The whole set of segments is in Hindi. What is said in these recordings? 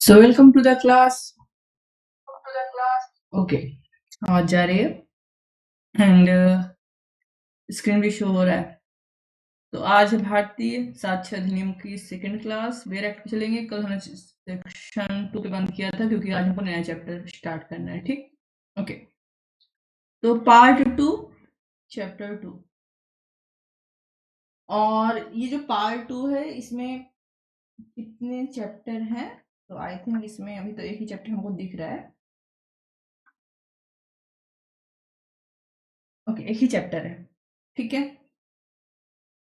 So welcome to the class. Okay, आज जा रही है एंड स्क्रीन भी शो हो रहा है। तो आज है भारतीय साक्ष्य अधिनियम की सेकंड क्लास वेयर एक्ट पे चलेंगे। कल हमने सेक्शन 2 पे बंद किया था क्योंकि आज हमको नया चैप्टर स्टार्ट करना है। ठीक, ओके। तो पार्ट 2 चैप्टर 2, और ये जो पार्ट 2 है इसमें कितने चैप्टर हैं? तो आई थिंक इसमें अभी तो एक ही चैप्टर हमको दिख रहा है। ओके, एक ही चैप्टर है, ठीक है।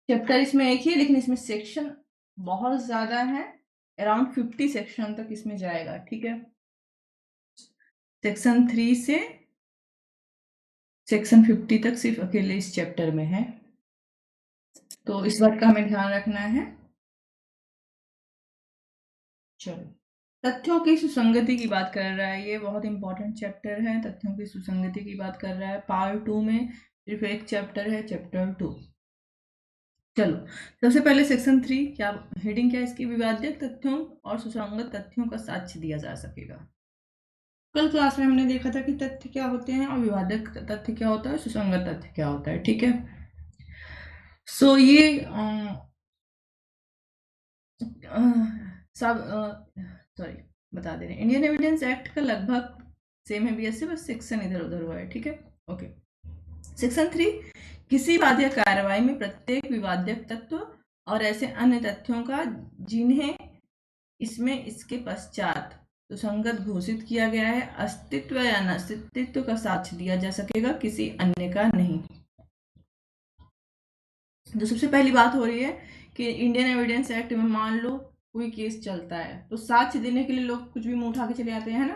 चैप्टर इसमें एक ही है, लेकिन इसमें सेक्शन बहुत ज्यादा है। अराउंड 50 सेक्शन तक इसमें जाएगा, ठीक है। सेक्शन 3 से सेक्शन 50 तक सिर्फ अकेले इस चैप्टर में है, तो इस बात का हमें ध्यान रखना है। चलो, तथ्यों की सुसंगति की बात कर रहा है, ये बहुत इंपॉर्टेंट चैप्टर है। तथ्यों की सुसंगति की बात कर रहा है। पार्ट 2 में सिर्फ एक चैप्टर है, चैप्टर 2। चलो, सबसे पहले सेक्शन 3, क्या हेडिंग, क्या इसकी? विवादित तथ्यों और सुसंगत तथ्यों का साक्ष्य दिया जा सकेगा। कल क्लास में हमने देखा था कि तथ्य क्या होते हैं और विवादक तथ्य क्या होता है, सुसंगत तथ्य क्या होता है, ठीक है। सो ये सब सॉरी बता दे रहे हैं, इंडियन एविडेंस एक्ट का लगभग सेम है बीएससी, बस सेक्शन इधर उधर हुआ है, ठीक है। ओके, सेक्शन 3, किसी वाद्य कार्रवाई में प्रत्येक विवादक तत्व और ऐसे अन्य तथ्यों का जिन्हें इसमें इसके पश्चात सुसंगत घोषित किया गया है, अस्तित्व या अनस्तित्व का साक्ष्य दिया जा सकेगा, किसी अन्य का नहीं। तो सबसे पहली बात हो रही है कि इंडियन एविडेंस एक्ट में मान लो कोई केस चलता है, तो साक्ष्य देने के लिए लोग कुछ भी मुंह उठा के चले आते हैं ना,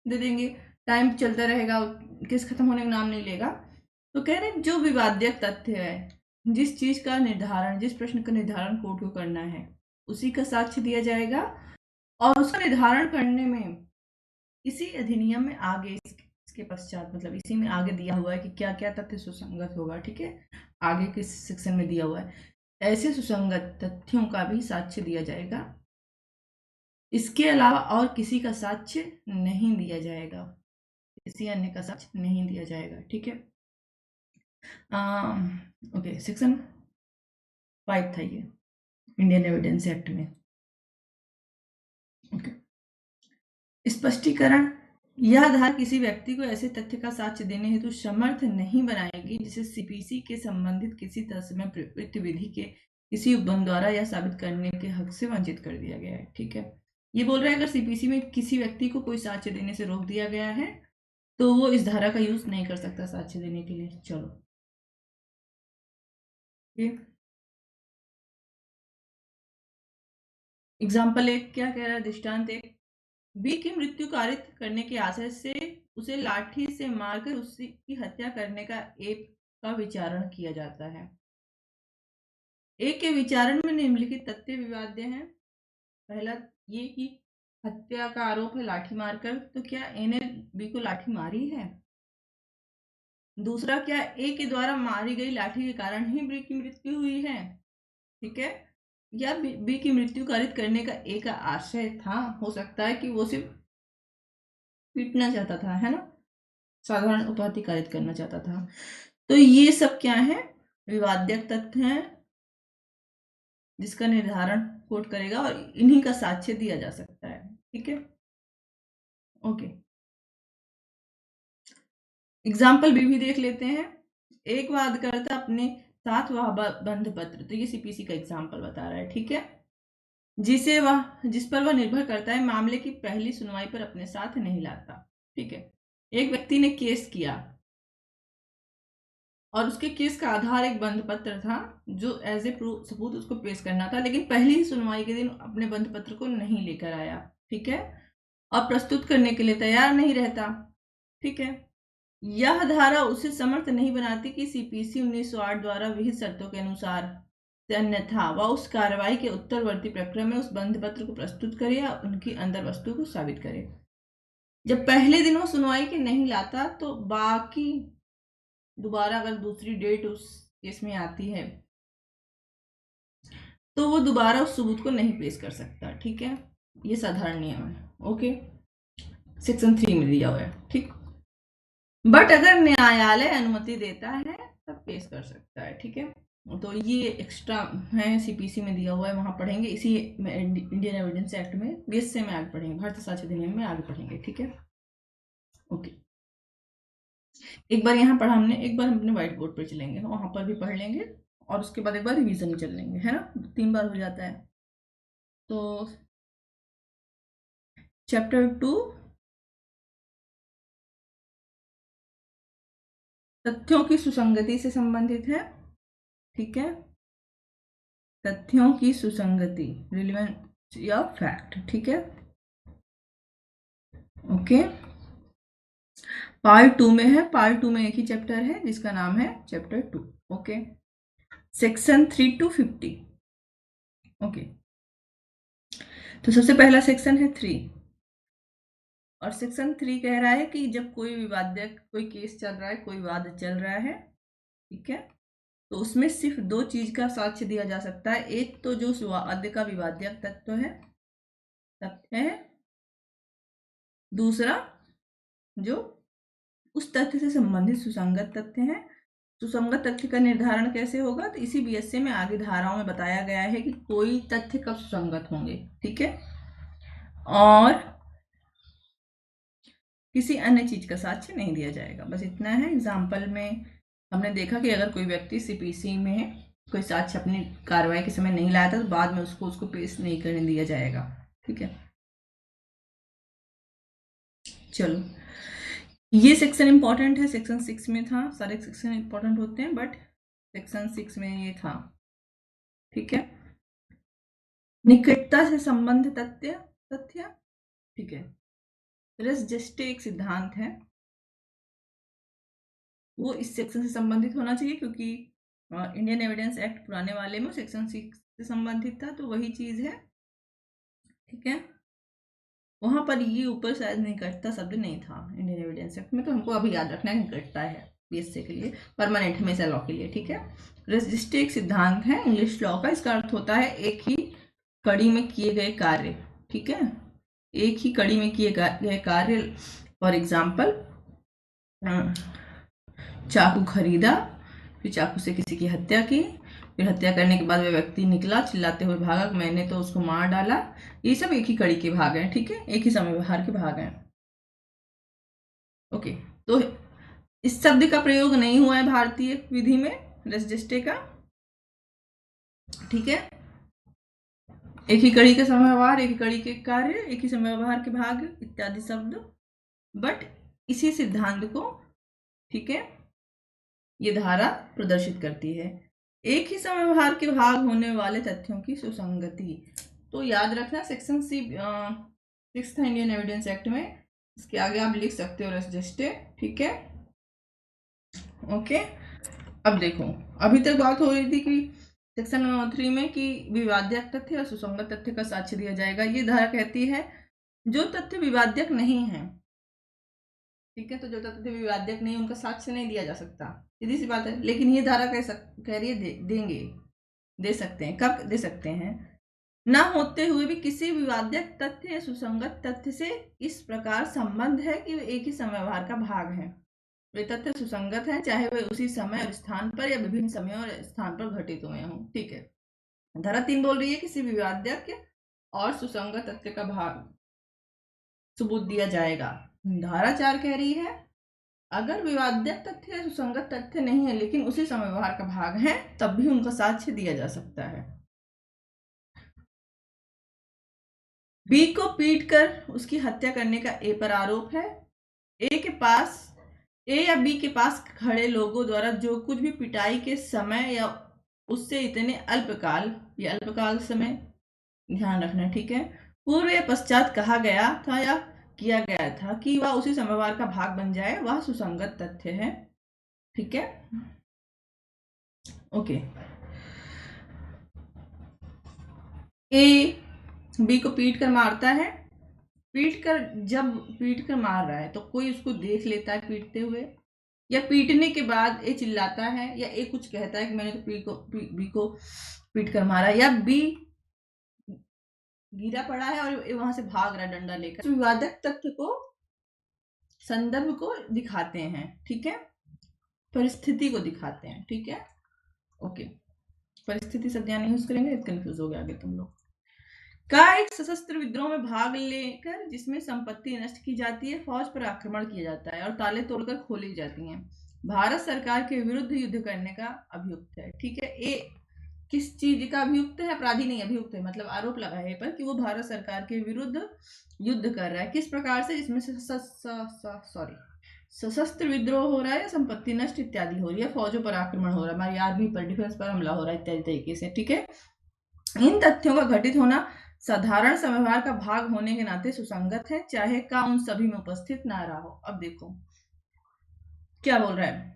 दे देंगे, टाइम चलता रहेगा, केस खत्म होने का नाम नहीं लेगा। तो कह रहे जो विवादित तथ्य है, जिस चीज का निर्धारण, जिस प्रश्न का निर्धारण कोर्ट को करना है, उसी का साक्ष्य दिया जाएगा। और उसका निर्धारण करने में इसी अधिनियम में आगे इसके पश्चात, मतलब इसी में आगे दिया हुआ है कि क्या क्या तथ्य सुसंगत होगा, ठीक है। आगे के सेक्शन में दिया हुआ है, ऐसे सुसंगत तथ्यों का भी साक्ष्य दिया जाएगा। इसके अलावा और किसी का साक्ष्य नहीं दिया जाएगा, किसी अन्य का साक्ष्य नहीं दिया जाएगा, ठीक है। ओके, सेक्शन 5 था ये इंडियन एविडेंस एक्ट में। ओके, स्पष्टीकरण, यह धारा किसी व्यक्ति को ऐसे तथ्य का साक्ष्य देने हेतु समर्थ नहीं बनाएगी जिसे सीपीसी के संबंधित किसी तरह से प्रवृत्ति विधि के किसी उपबंध द्वारा यह साबित करने के हक से वंचित कर दिया गया है, ठीक है। ये बोल रहा है अगर सीपीसी में किसी व्यक्ति को कोई साक्ष्य देने से रोक दिया गया है तो वो इस धारा का यूज नहीं कर सकता साक्ष्य देने के लिए। चलो, एग्जाम्पल एक क्या कह रहा है, दृष्टांत एक, बी की मृत्यु कारित करने के आशय से उसे लाठी से मारकर उसकी हत्या करने का ए का विचारण किया जाता है। ए के विचारण में निम्नलिखित तथ्य विवाद्य हैं। पहला ये कि हत्या का आरोप है लाठी मारकर, तो क्या ए ने बी को लाठी मारी है? दूसरा, क्या ए के द्वारा मारी गई लाठी के कारण ही बी की मृत्यु हुई है, ठीक है। या बी की मृत्यु कारित करने का ए का आशय था, हो सकता है कि वो सिर्फ पीटना चाहता था, है ना, साधारण उपाधि कारित करना चाहता था। तो ये सब क्या है, विवाद्यक तथ्य हैं जिसका निर्धारण कोर्ट करेगा और इन्हीं का साक्ष्य दिया जा सकता है, ठीक है। ओके, एग्जाम्पल बी भी देख लेते हैं। एक वादकर्ता अपने साथ वह बंध पत्र, तो ये सीपीसी का एग्जाम्पल बता रहा है, ठीक है, जिस पर वह निर्भर करता है मामले की पहली सुनवाई पर अपने साथ नहीं लाता, ठीक है। एक व्यक्ति ने केस किया और उसके केस का आधार एक बंध पत्र था जो एज ए प्रूफ सबूत उसको पेश करना था, लेकिन पहली ही सुनवाई के दिन अपने बंध पत्र को नहीं लेकर आया, ठीक है, और प्रस्तुत करने के लिए तैयार नहीं रहता, ठीक है। यह धारा उसे समर्थ नहीं बनाती कि सीपीसी 1908 द्वारा विहित शर्तों के अनुसार से अन्यथा वह उस कार्रवाई के उत्तरवर्ती प्रक्रिया में उस बंध पत्र को प्रस्तुत करे या उनकी अंदर वस्तु को साबित करे। जब पहले दिन वो सुनवाई के नहीं लाता तो बाकी दोबारा अगर दूसरी डेट उस केस में आती है तो वो दोबारा उस सबूत को नहीं पेश कर सकता, ठीक है। ये साधारण नियम है। ओके, सेक्शन 3 में दिया हुआ है, ठीक। बट अगर न्यायालय अनुमति देता है तब केस कर सकता है, ठीक है। तो ये एक्स्ट्रा है, सीपीसी में दिया हुआ है, वहां पढ़ेंगे। इसी इंडियन एविडेंस एक्ट में बीएसए में आगे पढ़ेंगे, भारतीय साक्ष्य अधिनियम में आगे पढ़ेंगे, ठीक है। ओके, एक बार यहाँ पढ़ा हमने, एक बार हम अपने व्हाइट बोर्ड पर चलेंगे, वहां पर भी पढ़ लेंगे, और उसके बाद एक बार रिवीजन चल लेंगे, है ना, 3 बार हो जाता है। तो चैप्टर 2 तथ्यों की सुसंगति से संबंधित है, ठीक है। तथ्यों की सुसंगति, रिलेवेंसी ऑफ फैक्ट, ठीक है। ओके, पार्ट 2 में है, पार्ट 2 में एक ही चैप्टर है जिसका नाम है chapter 2। Okay, section 3 to 50। Okay, तो सबसे पहला सेक्शन है 3, और सेक्शन 3 कह रहा है कि जब कोई विवाद्य, कोई केस चल रहा है, कोई वाद चल रहा है, ठीक है, तो उसमें सिर्फ 2 चीज का साक्ष्य दिया जा सकता है। एक तो जो वाद्य का विवाद्य तत्व है, तथ्य है, दूसरा जो उस तथ्य से संबंधित सुसंगत तथ्य है। सुसंगत तथ्य का निर्धारण कैसे होगा, तो इसी बीएसए में आगे धाराओं में बताया गया है कि कोई तथ्य कब सुसंगत होंगे, ठीक है, और किसी अन्य चीज का साक्ष्य नहीं दिया जाएगा। बस इतना है। एग्जाम्पल में हमने देखा कि अगर कोई व्यक्ति सीपीसी में कोई साक्ष्य अपनी कार्रवाई के समय नहीं लाया था, तो बाद में उसको पेश नहीं करने दिया जाएगा, ठीक है। चलो, ये सेक्शन इंपॉर्टेंट है, सेक्शन 6 में था। सारे सेक्शन इंपॉर्टेंट होते हैं, बट सेक्शन 6 में ये था, ठीक है। निकटता से संबंध तथ्य, ठीक है। रेस जस्टे एक सिद्धांत है, वो इस सेक्शन से संबंधित होना चाहिए, क्योंकि इंडियन एविडेंस एक्ट पुराने वाले में सेक्शन 6 से संबंधित था, तो वही चीज है, ठीक है। वहां पर ये ऊपर शायद निकटता शब्द नहीं था इंडियन एविडेंस एक्ट में, तो हमको अभी याद रखना है निकटता है बीएसए के लिए, परमानेंट हमेशा लॉ के लिए, ठीक है। रजिस्ट्री एक सिद्धांत है इंग्लिश लॉ का, इसका अर्थ होता है एक ही कड़ी में किए गए कार्य, ठीक है, एक ही कड़ी में किए गए कार्य। फॉर एग्जाम्पल, चाकू खरीदा, फिर चाकू से किसी की हत्या की, फिर हत्या करने के बाद वह व्यक्ति निकला चिल्लाते हुए भागा, मैंने तो उसको मार डाला। ये सब एक ही कड़ी के भाग हैं, ठीक है, एक ही समय व्यवहार के भाग हैं। ओके, तो इस शब्द का प्रयोग नहीं हुआ है भारतीय विधि में, रेस जस्टे का, ठीक है। एक ही कड़ी का समय व्यवहार, एक ही कड़ी के कार्य, एक ही समय व्यवहार के भाग इत्यादि शब्द, बट इसी सिद्धांत को, ठीक है, ये धारा प्रदर्शित करती है। एक ही समय व्यवहार के भाग होने वाले तथ्यों की सुसंगति, तो याद रखना सेक्शन 6 था इंडियन एविडेंस एक्ट में, इसके आगे आप लिख सकते हो रेस जस्टे, ठीक है। ओके, अब देखो, अभी तक बात हो रही थी कि सेक्शन 3 में कि विवाद्यक तथ्य और सुसंगत तथ्य का साक्ष्य दिया जाएगा। ये धारा कहती है जो तथ्य विवाद्यक नहीं है, ठीक है, तो जो तथ्य विवाद्यक नहीं उनका साक्ष्य नहीं दिया जा सकता, सीधी सी बात है। लेकिन ये धारा कह रही है देंगे, दे सकते हैं। कब दे सकते हैं, ना होते हुए भी किसी विवाद्यक तथ्य या सुसंगत तथ्य से इस प्रकार संबंध है कि वे एक ही समय व्यवहार का भाग है। वे तथ्य सुसंगत हैं, चाहे वे उसी समय और स्थान पर या विभिन्न समयों और स्थान पर घटित हुए हों, ठीक है। धारा 3 बोल रही है किसी विवाद्यक और सुसंगत तथ्य का भाग सबूत दिया जाएगा। धारा 4 कह रही है अगर विवाद्यक तथ्य या सुसंगत तथ्य नहीं है लेकिन उसी समय व्यवहार का भाग है, तब भी उनका साक्ष्य दिया जा सकता है। बी को पीट कर उसकी हत्या करने का ए पर आरोप है। ए या बी के पास खड़े लोगों द्वारा जो कुछ भी पिटाई के समय या उससे इतने अल्पकाल समय, ध्यान रखना, ठीक है, पूर्व या पश्चात कहा गया था या किया गया था कि वह उसी समय व्यवहार का भाग बन जाए, वह सुसंगत तथ्य है, ठीक है। ओके, ए बी को पीट कर मारता है, जब पीट कर मार रहा है तो कोई उसको देख लेता है पीटते हुए, या पीटने के बाद ए चिल्लाता है, या ए कुछ कहता है कि मैंने तो बी को पीट कर मारा, या बी गिरा पड़ा है और वहां से भाग रहा है डंडा लेकर। तो विवादक तथ्य को, संदर्भ को दिखाते हैं, ठीक है, परिस्थिति को दिखाते हैं, ठीक है, ओके। परिस्थिति शब्द यहाँ नहीं यूज करेंगे, कंफ्यूज हो गया आगे तुम लोग। का एक सशस्त्र विद्रोह में भाग लेकर जिसमें संपत्ति नष्ट की जाती है, फौज पर आक्रमण किया जाता है और ताले तोड़कर खोली जाती हैं, भारत सरकार के विरुद्ध युद्ध करने का अभियुक्त है, ठीक है। ए किस चीज का अभियुक्त है? अपराधी नहीं, अभियुक्त है, मतलब आरोप लगा है पर कि वो भारत सरकार के विरुद्ध युद्ध कर रहा है। किस प्रकार से? जिसमें सशस्त्र विद्रोह हो रहा है, संपत्ति नष्ट इत्यादि हो रही है, फौजों पर आक्रमण हो रहा है, हमारी आर्मी पर, डिफेंस पर हमला हो रहा है इत्यादि तरीके से, ठीक है। इन तथ्यों का घटित होना साधारण व्यवहार का भाग होने के नाते सुसंगत है, चाहे का उन सभी में उपस्थित ना रहा हो। अब देखो क्या बोल रहा है,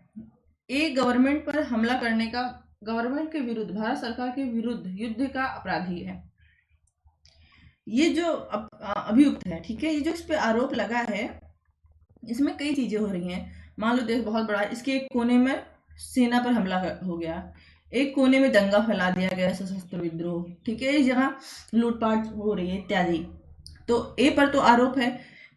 एक गवर्नमेंट पर हमला करने का, गवर्नमेंट के विरुद्ध, भारत सरकार के विरुद्ध युद्ध का अपराधी है, ये जो अभियुक्त है, ठीक है। ये जो इस पे आरोप लगा है, इसमें कई चीजें हो रही हैं। मान लो देश बहुत बड़ा है, इसके एक कोने में सेना पर हमला हो गया, एक कोने में दंगा फैला दिया गया, सशस्त्र विद्रोह, ठीक है, इस जगह लूटपाट हो रही है इत्यादि। तो ए पर तो आरोप है।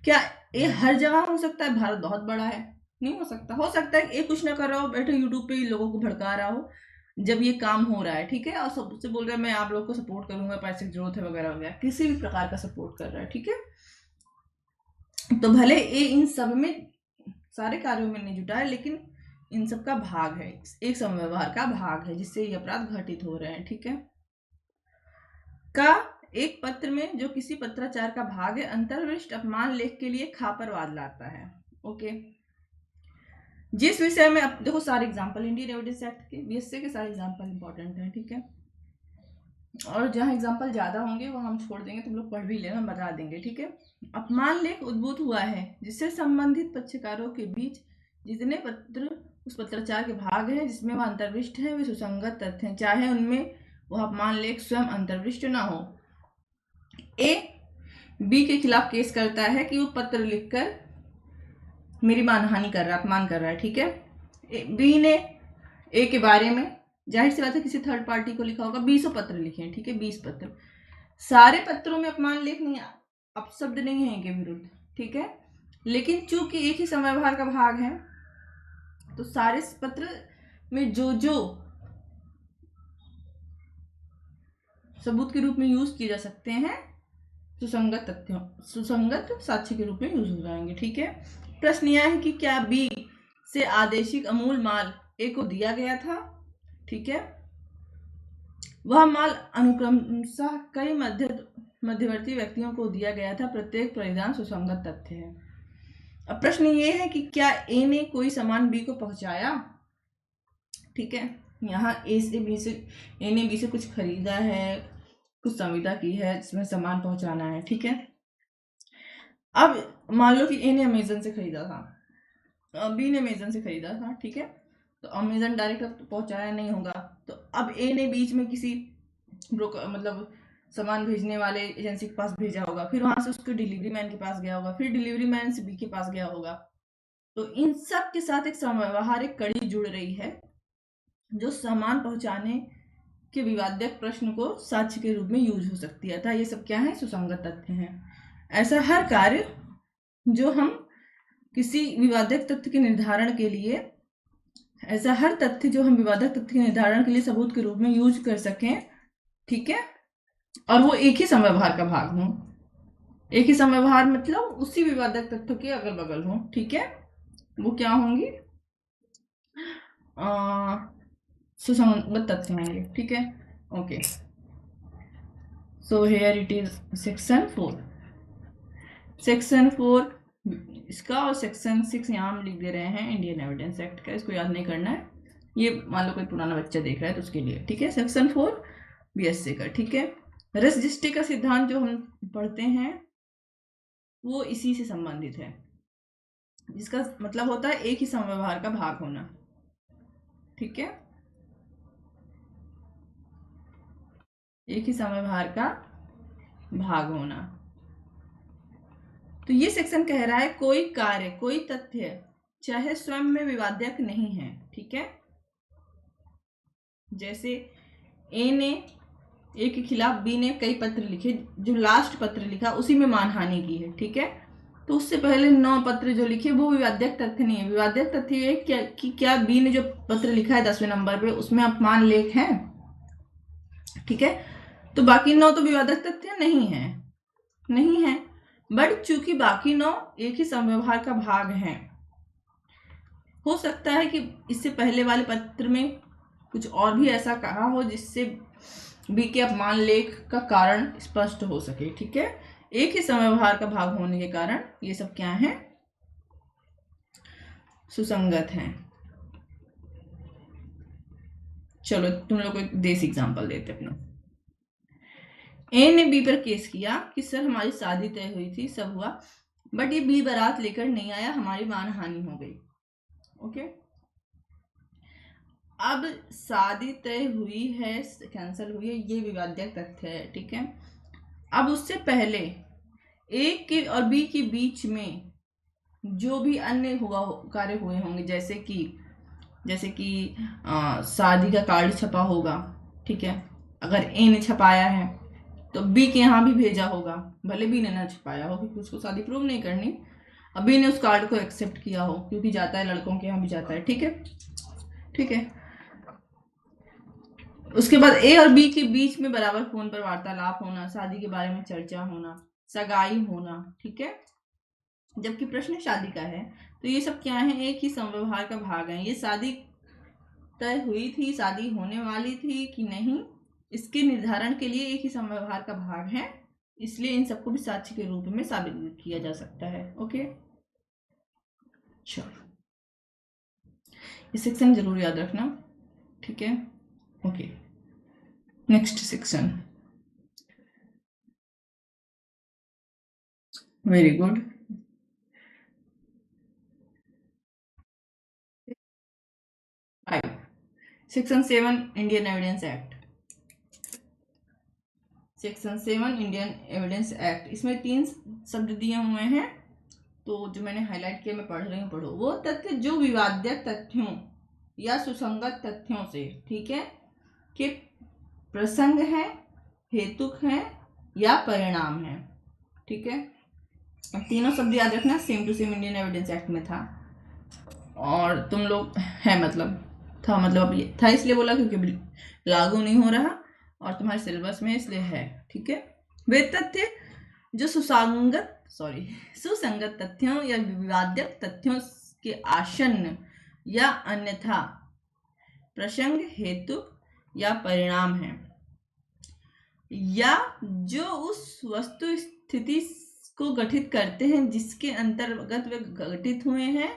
क्या ए हर जगह हो सकता है? भारत बहुत बड़ा है, नहीं हो सकता। हो सकता है ए कुछ ना कर रहा हो, बैठे यूट्यूब पे लोगों को भड़का रहा हो जब ये काम हो रहा है, ठीक है, और सबसे बोल रहा है मैं आप लोग को सपोर्ट करूंगा, पैसे की जरूरत है वगैरह वगैरह, किसी भी प्रकार का सपोर्ट कर रहा है, ठीक है। तो भले ए इन सब में, सारे कार्यों में नहीं जुटा है, लेकिन इन सब का भाग है, एक समव्यवहार का भाग है जिससे ये अपराध घटित हो रहे हैं, ठीक है। का एक पत्र में जो किसी पत्राचार का भाग है, अंतर्विष्ट अपमान लेख के लिए खापरवाद लाता है, ओके। जिस विषय में, अब देखो सारे एग्जांपल इंडियन एविडेंस एक्ट के, बीएससी के सारे एग्जांपल इंपॉर्टेंट हैं, ठीक है, और जहां एग्जांपल ज्यादा होंगे वो हम छोड़ देंगे, तुम लोग पढ़ भी लेना, बता देंगे, ठीक है। अपमान लेख उद्भूत हुआ है जिससे संबंधित पक्षकारों के बीच जितने पत्र उस पत्राचार के भाग है जिसमें वह अंतर्विष्ट है, वे सुसंगत तथ्य हैं, चाहे उनमें वह अपमान लेख स्वयं अंतर्विष्ट ना हो। ए बी के खिलाफ केस करता है कि वो पत्र लिखकर मेरी मानहानि कर रहा है, अपमान कर रहा है, ठीक है। बी ने ए के बारे में, जाहिर सी बात है किसी थर्ड पार्टी को लिखा होगा, 20 पत्र लिखे हैं, ठीक है, 20 पत्र, सारे पत्रों में अपमान लेख नहीं, अपशब्द नहीं है इनके विरुद्ध, ठीक है, लेकिन चूंकि एक ही समव्यवहार का भाग है तो सारे पत्र में जो जो सबूत के रूप में यूज किए जा सकते हैं, सुसंगत तथ्यों, सुसंगत साक्ष्य के रूप में यूज हो जाएंगे, ठीक है। प्रश्न यह है कि क्या बी से आदेशिक अमूल माल ए को दिया गया था, ठीक है, वह माल अनुक्रमशः कई मध्यवर्ती व्यक्तियों को दिया गया था, प्रत्येक परिधान सुसंगत तथ्य है। अब प्रश्न ये है कि क्या ए ने कोई सामान बी को पहुंचाया, ठीक है, यहाँ ए ने बी से कुछ खरीदा है, कुछ संविदा की है जिसमें सामान पहुंचाना है, ठीक है। अब मान लो कि ए ने अमेजन से खरीदा था, बी ने अमेजन से खरीदा था, ठीक है, तो अमेजन डायरेक्ट पहुंचाया नहीं होगा, तो अब ए ने बीच में किसी ब्रोकर, मतलब सामान भेजने वाले एजेंसी के पास भेजा होगा, फिर वहां से उसके डिलीवरी मैन के पास गया होगा, फिर डिलीवरी मैन से बी के पास गया होगा, तो इन सब के साथ एक समव्यवहारिक कड़ी जुड़ रही है जो सामान पहुंचाने के विवादक प्रश्न को साक्ष्य के रूप में यूज हो सकती है, अतः ये सब क्या है? सुसंगत तथ्य हैं। ऐसा हर कार्य जो हम किसी विवादक तथ्य के निर्धारण के लिए, ऐसा हर तथ्य जो हम विवादक तथ्य के निर्धारण के लिए सबूत के रूप में यूज कर सकें, ठीक है, और वो एक ही समव्यवहार का भाग हो। एक ही समव्यवहार मतलब उसी विवादक तथ्यों के अगल बगल हो, ठीक है, वो क्या होंगी? सुसंगत तथ्य होंगे, ठीक है, okay. So here it is section 4, section 4 इसका और सेक्शन 6 यहाँ हम लिख दे रहे हैं इंडियन एविडेंस एक्ट का, इसको याद नहीं करना है, ये मान लो कोई पुराना बच्चा देख रहा है तो उसके लिए, ठीक है। सेक्शन 4 बीएससी का, ठीक है। रेसिस्टिक का सिद्धांत जो हम पढ़ते हैं वो इसी से संबंधित है, जिसका मतलब होता है एक ही समव्यवहार का भाग होना, ठीक है, एक ही समव्यवहार का भाग होना। तो ये सेक्शन कह रहा है कोई कार्य, कोई तथ्य चाहे स्वयं में विवादक नहीं है, ठीक है, जैसे ए ने ए के खिलाफ बी ने कई पत्र लिखे, जो लास्ट पत्र लिखा उसी में मानहानि की है, ठीक है। तो उससे पहले 9 पत्र जो लिखे वो विवाद्यक तथ्य नहीं है। विवाद्यक तथ्य ये कि क्या बी ने जो पत्र लिखा है 10वें नंबर पे उसमें अपमान लेख है, ठीक है। तो बाकी 9 तो विवादक तथ्य नहीं है। बट चूंकि बाकी 9 एक ही समव्यवहार का भाग हैं, हो सकता है कि इससे पहले वाले पत्र में कुछ और भी ऐसा कहा हो जिससे बी के अपमान लेख का कारण स्पष्ट हो सके, ठीक है। एक ही समव्यवहार का भाग होने के कारण ये सब क्या है, सुसंगत हैं। चलो तुम लोग को एक देसी एग्जांपल देते अपना। ए ने बी पर केस किया कि सर हमारी शादी तय हुई थी, सब हुआ, बट ये बी बारात लेकर नहीं आया, हमारी मानहानि हो गई। ओके, अब शादी तय हुई है, कैंसिल हुई है, ये विवाद्यक तथ्य है, ठीक है। अब उससे पहले ए के और बी के बीच में जो भी अन्य कार्य हुए होंगे, जैसे कि शादी का कार्ड छपा होगा, ठीक है। अगर ए ने छपाया है तो बी के यहाँ भी भेजा होगा, भले बी ने ना छपाया हो क्योंकि उसको शादी प्रूव नहीं करनी, अब बी ने उस कार्ड को एक्सेप्ट किया हो क्योंकि जाता है, लड़कों के यहाँ भी जाता है, ठीक है। उसके बाद ए और बी के बीच में बराबर फोन पर वार्तालाप होना, शादी के बारे में चर्चा होना, सगाई होना, ठीक है। जबकि प्रश्न शादी का है, तो ये सब क्या है, एक ही समव्यवहार का भाग है। ये शादी तय हुई थी, शादी होने वाली थी कि नहीं, इसके निर्धारण के लिए एक ही समव्यवहार का भाग है, इसलिए इन सबको भी साक्ष्य के रूप में साबित किया जा सकता है। ओके, चलो ये सेक्शन जरूर याद रखना, ठीक है। Okay, next section, very good. Section 7 Indian evidence act. Section 7 Indian evidence act, इसमें 3 शब्द दिए हुए हैं, तो जो मैंने हाईलाइट किया मैं पढ़ रही हूँ, पढ़ो। वो तथ्य जो विवाद्यक तथ्यों या सुसंगत तथ्यों से, ठीक है, के प्रसंग है, हेतुक है या परिणाम है, ठीक है। तीनों शब्द याद रखना, same to same Indian evidence act में था, और तुम लोग है मतलब था, मतलब अब ये था इसलिए बोला क्योंकि लागू नहीं हो रहा और तुम्हारे सिलेबस में इसलिए है, ठीक है। वे तथ्य जो सुसंगत तथ्यों या विवाद्यक तथ्यों के आसन्न या अन्यथा प्रसंग, हेतु या परिणाम है, या जो उस वस्तु स्थिति को गठित करते हैं जिसके अंतर्गत वे घटित हुए हैं,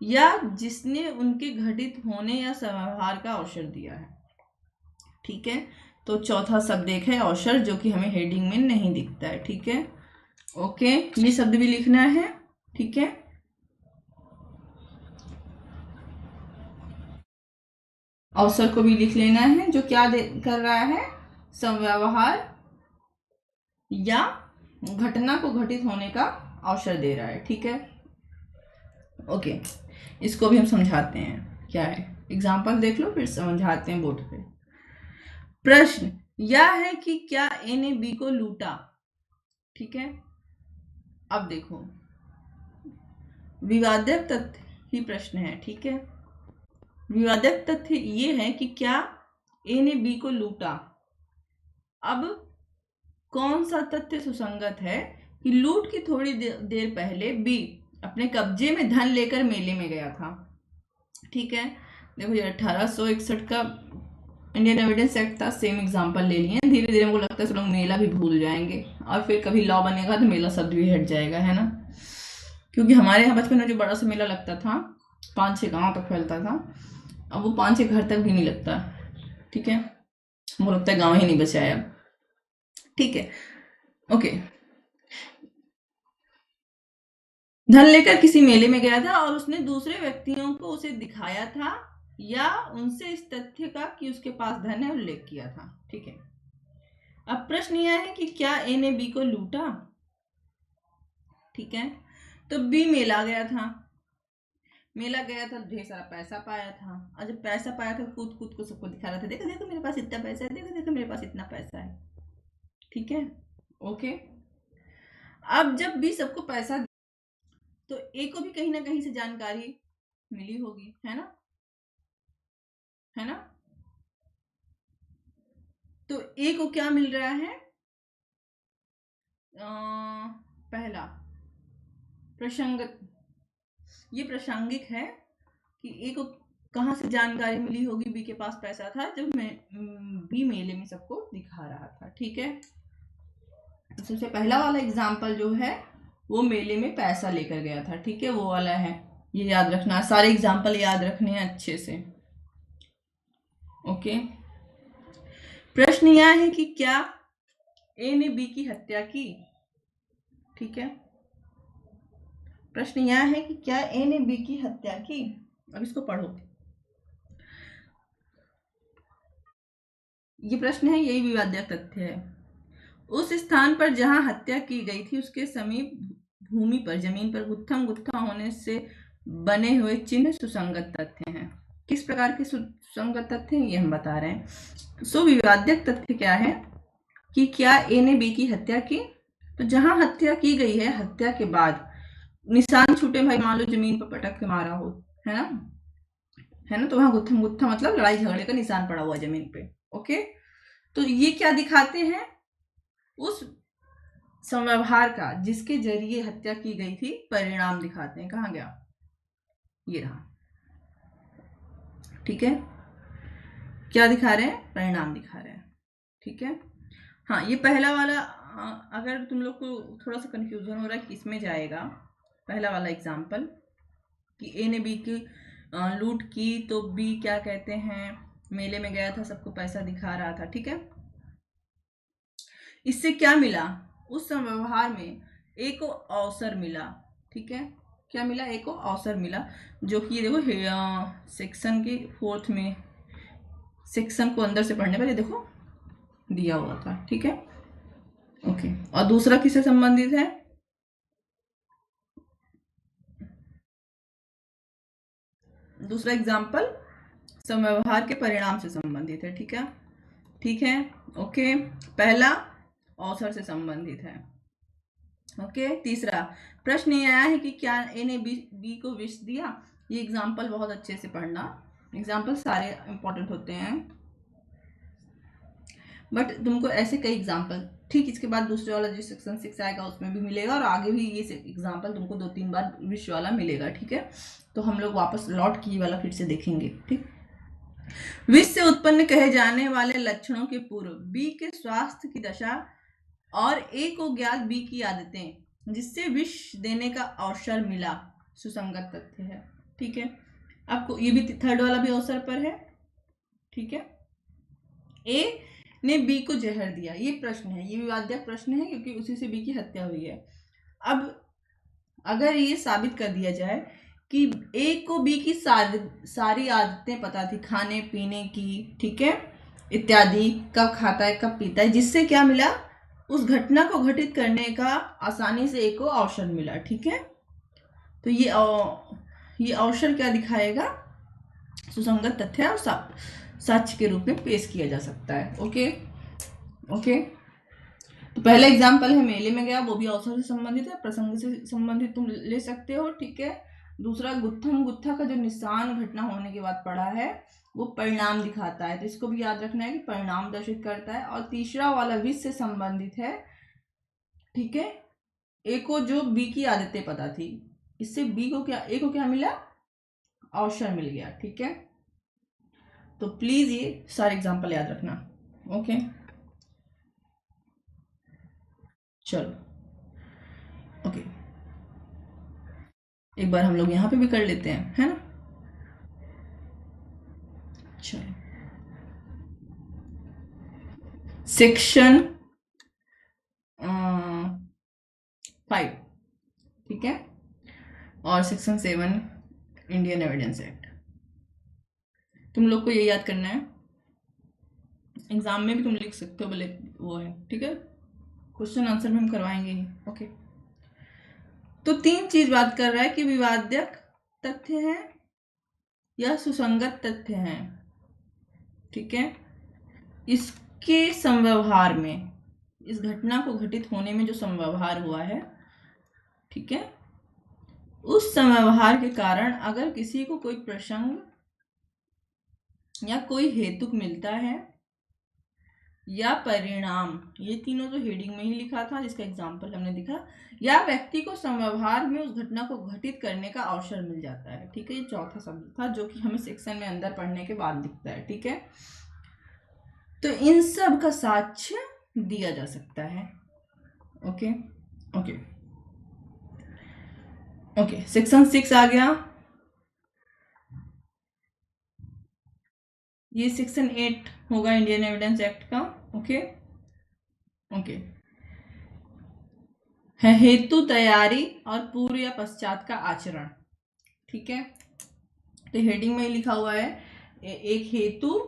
या जिसने उनके घटित होने या समव्यवहार का अवसर दिया है, ठीक है। तो चौथा शब्द एक है अवसर, जो कि हमें हेडिंग में नहीं दिखता है, ठीक है। ओके, ये शब्द भी लिखना है, ठीक है। अवसर को भी लिख लेना है, जो क्या कर रहा है, समव्यवहार या घटना को घटित होने का अवसर दे रहा है, ठीक है। ओके, इसको भी हम समझाते हैं क्या है, एग्जाम्पल देख लो फिर समझाते हैं बोर्ड पे। प्रश्न यह है कि क्या ए ने बी को लूटा, ठीक है। अब देखो, विवादक तथ्य ही प्रश्न है, ठीक है। विवादक तथ्य ये है कि क्या ए ने बी को लूटा। अब कौन सा तथ्य सुसंगत है कि लूट की थोड़ी देर पहले बी अपने कब्जे में धन लेकर मेले में गया था, ठीक है। देखो ये 1861 का इंडियन एविडेंस एक्ट था, सेम एग्जांपल ले लिए। धीरे धीरे मुझे लगता है सब लोग मेला भी भूल जाएंगे और फिर कभी लॉ बनेगा तो मेला शब्द भी हट जाएगा, है ना। क्योंकि हमारे यहाँ बचपन में जो बड़ा सा मेला लगता था 5-6 गांव तक फैलता था, अब वो 5-6 घर तक भी नहीं लगता, ठीक है। मुझे लगता है गांव ही नहीं बचा है अब, ठीक है। ओके, धन लेकर किसी मेले में गया था और उसने दूसरे व्यक्तियों को उसे दिखाया था या उनसे इस तथ्य का कि उसके पास धन है उल्लेख किया था, ठीक है। अब प्रश्न यह है कि क्या ए ने बी को लूटा, ठीक है। तो बी मेला गया था, मेला गया था, ढेर सारा पैसा पाया था, और जब पैसा पाया था कूद कूद को सबको दिखा रहा था, देखो देखो मेरे पास इतना पैसा है, देखो देखो मेरे पास इतना पैसा है। ठीक है, ओके। अब जब भी सबको पैसा, तो ए को भी कहीं ना कहीं से जानकारी मिली होगी, है ना, है ना। तो ए को क्या मिल रहा है, पहला प्रसंगत, ये प्रासंगिक है कि ए को कहाँ से जानकारी मिली होगी, बी के पास पैसा था जब मैं बी मेले में सबको दिखा रहा था। ठीक है, तो सबसे पहला वाला एग्जाम्पल जो है वो मेले में पैसा लेकर गया था। ठीक है, वो वाला है, ये याद रखना, सारे एग्जाम्पल याद रखने हैं अच्छे से। ओके, प्रश्न यह है कि क्या ए ने बी की हत्या की। ठीक है, प्रश्न यह है कि क्या ए ने बी की हत्या की। अब इसको पढ़ो, ये प्रश्न है, यही विवाद्य तथ्य है। उस स्थान पर जहां हत्या की गई थी उसके समीप भूमि पर, जमीन पर गुत्थम गुत्था होने से बने हुए चिन्ह सुसंगत तथ्य हैं। किस प्रकार के सुसंगत तथ्य हैं ये हम बता रहे हैं। सो विवाद्य तथ्य क्या है कि क्या ए ने बी की हत्या की, तो जहां हत्या की गई है, हत्या के बाद निशान छूटे, भाई मान लो जमीन पर पटक के मारा हो, है ना, है ना, तो वहां गुत्थम गुत्था मतलब लड़ाई झगड़े का निशान पड़ा हुआ जमीन पे। ओके, तो ये क्या दिखाते हैं, उस संव्यवहार का जिसके जरिए हत्या की गई थी परिणाम दिखाते हैं। कहाँ गया, ये रहा। ठीक है, क्या दिखा रहे हैं, परिणाम दिखा रहे हैं। ठीक है, हाँ, ये पहला वाला अगर तुम लोग को थोड़ा सा कंफ्यूजन हो रहा है कि इसमें जाएगा, पहला वाला एग्जाम्पल कि ए ने बी की लूट की, तो बी क्या कहते हैं, मेले में गया था, सबको पैसा दिखा रहा था। ठीक है, इससे क्या मिला, उस व्यवहार में ए को अवसर मिला। ठीक है, क्या मिला, ए को अवसर मिला, जो कि ये देखो सेक्शन के 4th में, सेक्शन को अंदर से पढ़ने पर ये देखो दिया हुआ था। ठीक है, ओके। और दूसरा किससे संबंधित है, दूसरा एग्जाम्पल समव्यवहार के परिणाम से संबंधित है। ठीक है, ठीक है, ओके। पहला अवसर से संबंधित है। ओके, तीसरा प्रश्न ये आया है कि क्या ए ने बी को विष दिया। ये एग्जाम्पल बहुत अच्छे से पढ़ना, एग्जाम्पल सारे इंपॉर्टेंट होते हैं, बट तुमको ऐसे कई एग्जाम्पल, ठीक इसके बाद दूसरे वाला जो सेक्शन 6 आएगा उसमें भी मिलेगा, और आगे भी ये एग्जाम्पल तुमको 2-3 बार विष वाला मिलेगा। ठीक है, तो हम लोग वापस लौट की वाला फिर से देखेंगे। ठीक, विष से उत्पन्न कहे जाने वाले लक्षणों के पूर्व बी के स्वास्थ्य की दशा और ए को ज्ञात बी की आदतें जिससे विष देने का अवसर मिला, सुसंगत तथ्य है। ठीक है, आपको ये भी थर्ड वाला भी अवसर पर है। ठीक है, ए ने बी को जहर दिया, ये प्रश्न है, ये विवाद्य प्रश्न है क्योंकि उसी से बी की हत्या हुई है। अब अगर ये साबित कर दिया जाए कि ए को बी की सारी आदतें पता थी, खाने पीने की, ठीक है, इत्यादि, कब खाता है कब पीता है, जिससे क्या मिला, उस घटना को घटित करने का आसानी से ए को अवसर मिला। ठीक है, तो ये अवसर क्या दिखाएगा, सुसंगत तथ्य और साक्ष्य के रूप में पेश किया जा सकता है। ओके, ओके, तो पहला एग्जाम्पल है मेले में गया, वो भी अवसर से संबंधित है, प्रसंग से संबंधित तुम ले सकते हो। ठीक है, दूसरा गुत्थम गुत्था का जो निशान घटना होने के बाद पड़ा है वो परिणाम दिखाता है, तो इसको भी याद रखना है कि परिणाम दर्शित करता है। और तीसरा वाला विष से संबंधित है। ठीक है, ए को जो बी की आदतें पता थी, इससे बी को क्या, ए को क्या मिला, अवसर मिल गया। ठीक है, तो प्लीज ये सारे एग्जाम्पल याद रखना। ओके, चलो, ओके, एक बार हम लोग यहाँ पे भी कर लेते हैं, है ना। चलो, सेक्शन 5, ठीक है, और सेक्शन 7 इंडियन एविडेंस एक्ट, तुम लोग को ये याद करना है, एग्जाम में भी तुम लिख सकते हो, बोले वो है। ठीक है, क्वेश्चन आंसर में हम करवाएंगे ही। ओके, तो 3 चीज बात कर रहा है कि विवाद्यक तथ्य हैं या सुसंगत तथ्य हैं, ठीक है, इसके समव्यवहार में, इस घटना को घटित होने में जो समव्यवहार हुआ है, ठीक है, उस समव्यवहार के कारण अगर किसी को कोई प्रसंग या कोई हेतुक मिलता है या परिणाम, ये तीनों तो हेडिंग में ही लिखा था जिसका एग्जाम्पल हमने दिखा, या व्यक्ति को समव्यवहार में उस घटना को घटित करने का अवसर मिल जाता है, ठीक है, ये चौथा शब्द था जो कि हमें सेक्शन में अंदर पढ़ने के बाद दिखता है, ठीक है। तो इन सब का साक्ष्य दिया जा सकता है। ओके ओके ओके, सेक्शन 6 आ गया। ये सेक्शन 8 होगा इंडियन एविडेंस एक्ट का। ओके ओके, है हेतु, तैयारी और पूर्व या पश्चात का आचरण, ठीक है। तो हेडिंग में लिखा हुआ है एक हेतु,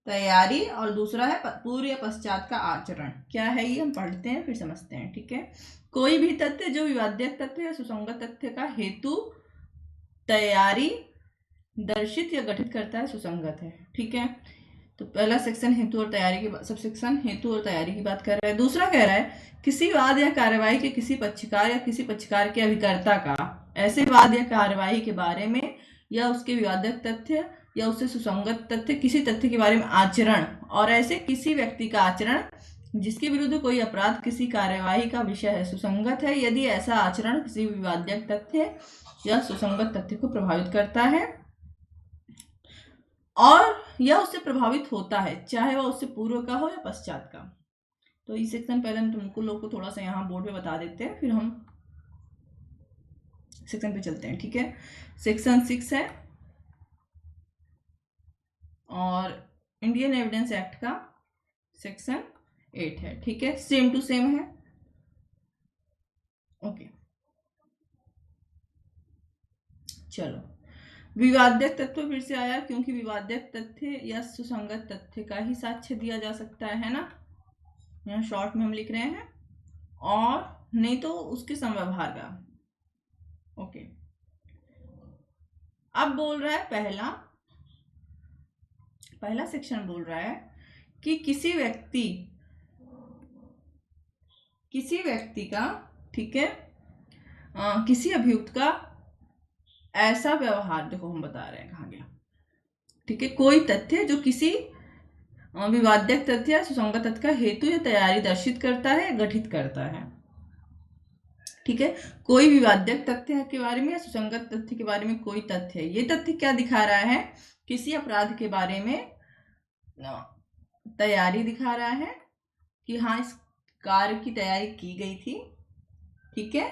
तैयारी और दूसरा है पूर्व या पश्चात का आचरण। क्या है ये, हम पढ़ते हैं फिर समझते हैं, ठीक है। कोई भी तथ्य जो विवाद्य तथ्य या सुसंगत तथ्य का हेतु, तैयारी दर्शित या गठित करता है, सुसंगत है, ठीक है। तो पहला सेक्शन हेतु और तैयारी की, सब सेक्शन हेतु और तैयारी की बात कर रहा है। दूसरा कह रहा है किसी वाद या कार्यवाही के किसी पक्षकार या किसी पक्षकार के अभिकर्ता का ऐसे वाद या कार्यवाही के बारे में या उसके विवादक तथ्य या उससे सुसंगत तथ्य किसी तथ्य के बारे में आचरण, और ऐसे किसी व्यक्ति का आचरण जिसके विरुद्ध कोई अपराध किसी कार्यवाही का विषय है, सुसंगत है यदि ऐसा आचरण किसी विवादक तथ्य या सुसंगत तथ्य को प्रभावित करता है और या उससे प्रभावित होता है, चाहे वह उससे पूर्व का हो या पश्चात का। तो ये सेक्शन पहले हम तुमको लोग को थोड़ा सा यहाँ बोर्ड पे बता देते हैं, फिर हम सेक्शन पे चलते हैं, ठीक है। सेक्शन 6 है और इंडियन एविडेंस एक्ट का सेक्शन 8 है, ठीक है, सेम टू सेम है। ओके चलो, विवाद्यक तथ्य फिर से आया क्योंकि विवाद्यक तथ्य या सुसंगत तथ्य का ही साक्ष्य दिया जा सकता है ना, यहाँ शॉर्ट में हम लिख रहे हैं, और नहीं तो उसके समव्यवहार का। ओके, अब बोल रहा है पहला सेक्शन बोल रहा है कि किसी व्यक्ति का, ठीक है, किसी अभियुक्त का ऐसा व्यवहार, देखो हम बता रहे हैं कहाँ गया, ठीक है, कोई तथ्य जो किसी विवाद्यक तथ्य या सुसंगत तथ्य का हेतु या तैयारी दर्शित करता है, गठित करता है, ठीक है। कोई विवाद्यक तथ्य के बारे में या सुसंगत तथ्य के बारे में कोई तथ्य, ये तथ्य क्या दिखा रहा है, किसी अपराध के बारे में तैयारी दिखा रहा है कि हाँ इस कार्य की तैयारी की गई थी, ठीक है,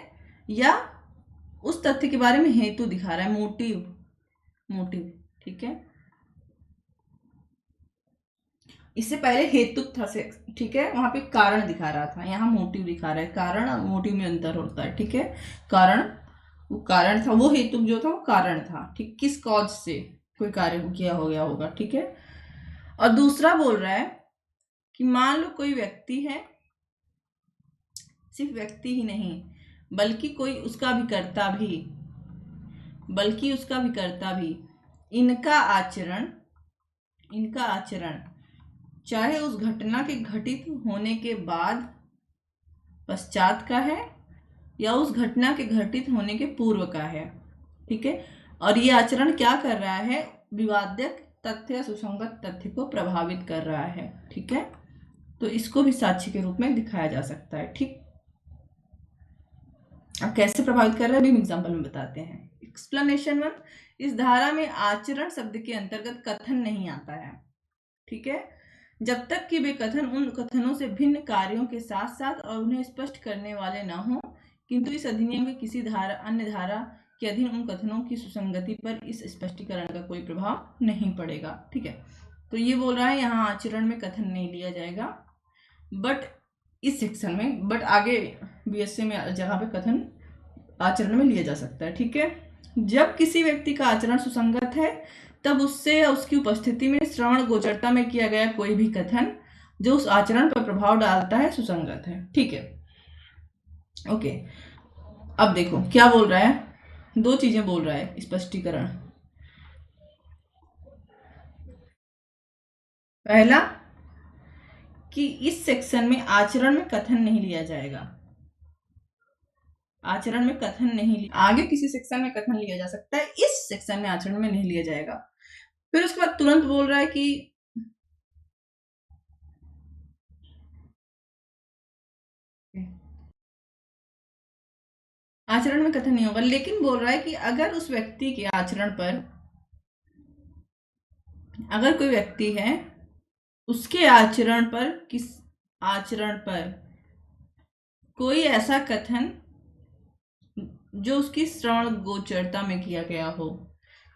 या उस तथ्य के बारे में हेतु दिखा रहा है, मोटिव, ठीक है। इससे पहले हेतु था, ठीक है, वहां पे कारण दिखा रहा था, यहाँ मोटिव दिखा रहा है। कारण और मोटिव में अंतर होता है, ठीक है। वो कारण था, वो हेतु जो था वो कारण था, ठीक, किस कॉज से कोई कार्य किया हो गया होगा, ठीक है। और दूसरा बोल रहा है कि मान लो कोई व्यक्ति है, सिर्फ व्यक्ति ही नहीं बल्कि उसका अभिकर्ता भी, इनका आचरण चाहे उस घटना के घटित होने के बाद पश्चात का है या उस घटना के घटित होने के पूर्व का है, ठीक है, और ये आचरण क्या कर रहा है, विवाद्यक तथ्य सुसंगत तथ्य को प्रभावित कर रहा है, ठीक है। तो इसको भी साक्ष्य के रूप में दिखाया जा सकता है, ठीक। अब कैसे प्रभावित कर रहा है भी एग्जाम्पल में बताते हैं। एक्सप्लेनेशन 1, इस धारा में आचरण शब्द के अंतर्गत कथन नहीं आता है, ठीक है, जब तक कि वे कथन उन कथनों से भिन्न कार्यों के साथ साथ और उन्हें स्पष्ट करने वाले न हो, किंतु इस अधिनियम के किसी अन्य धारा के अधीन उन कथनों की सुसंगति पर इस स्पष्टीकरण का कोई प्रभाव नहीं पड़ेगा, ठीक है। तो ये बोल रहा है यहाँ आचरण में कथन नहीं लिया जाएगा, बट इस सेक्शन में, बट आगे बीएससी में जगह पे कथन आचरण में लिया जा सकता है, ठीक है। जब किसी व्यक्ति का आचरण सुसंगत है तब उससे या उसकी उपस्थिति में श्रवण गोचरता में किया गया कोई भी कथन जो उस आचरण पर प्रभाव डालता है सुसंगत है, ठीक है। ओके, अब देखो क्या बोल रहा है, दो चीजें बोल रहा है स्पष्टीकरण। पहला कि इस सेक्शन में आचरण में कथन नहीं लिया जाएगा, आचरण में कथन नहीं लिया, आगे किसी सेक्शन में कथन लिया जा सकता है, इस सेक्शन में आचरण में नहीं लिया जाएगा। फिर उसके बाद तुरंत बोल रहा है कि आचरण में कथन नहीं होगा, लेकिन बोल रहा है कि अगर उस व्यक्ति के आचरण पर, अगर कोई व्यक्ति है उसके आचरण पर, किस आचरण पर कोई ऐसा कथन जो उसकी श्रवण गोचरता में किया गया हो,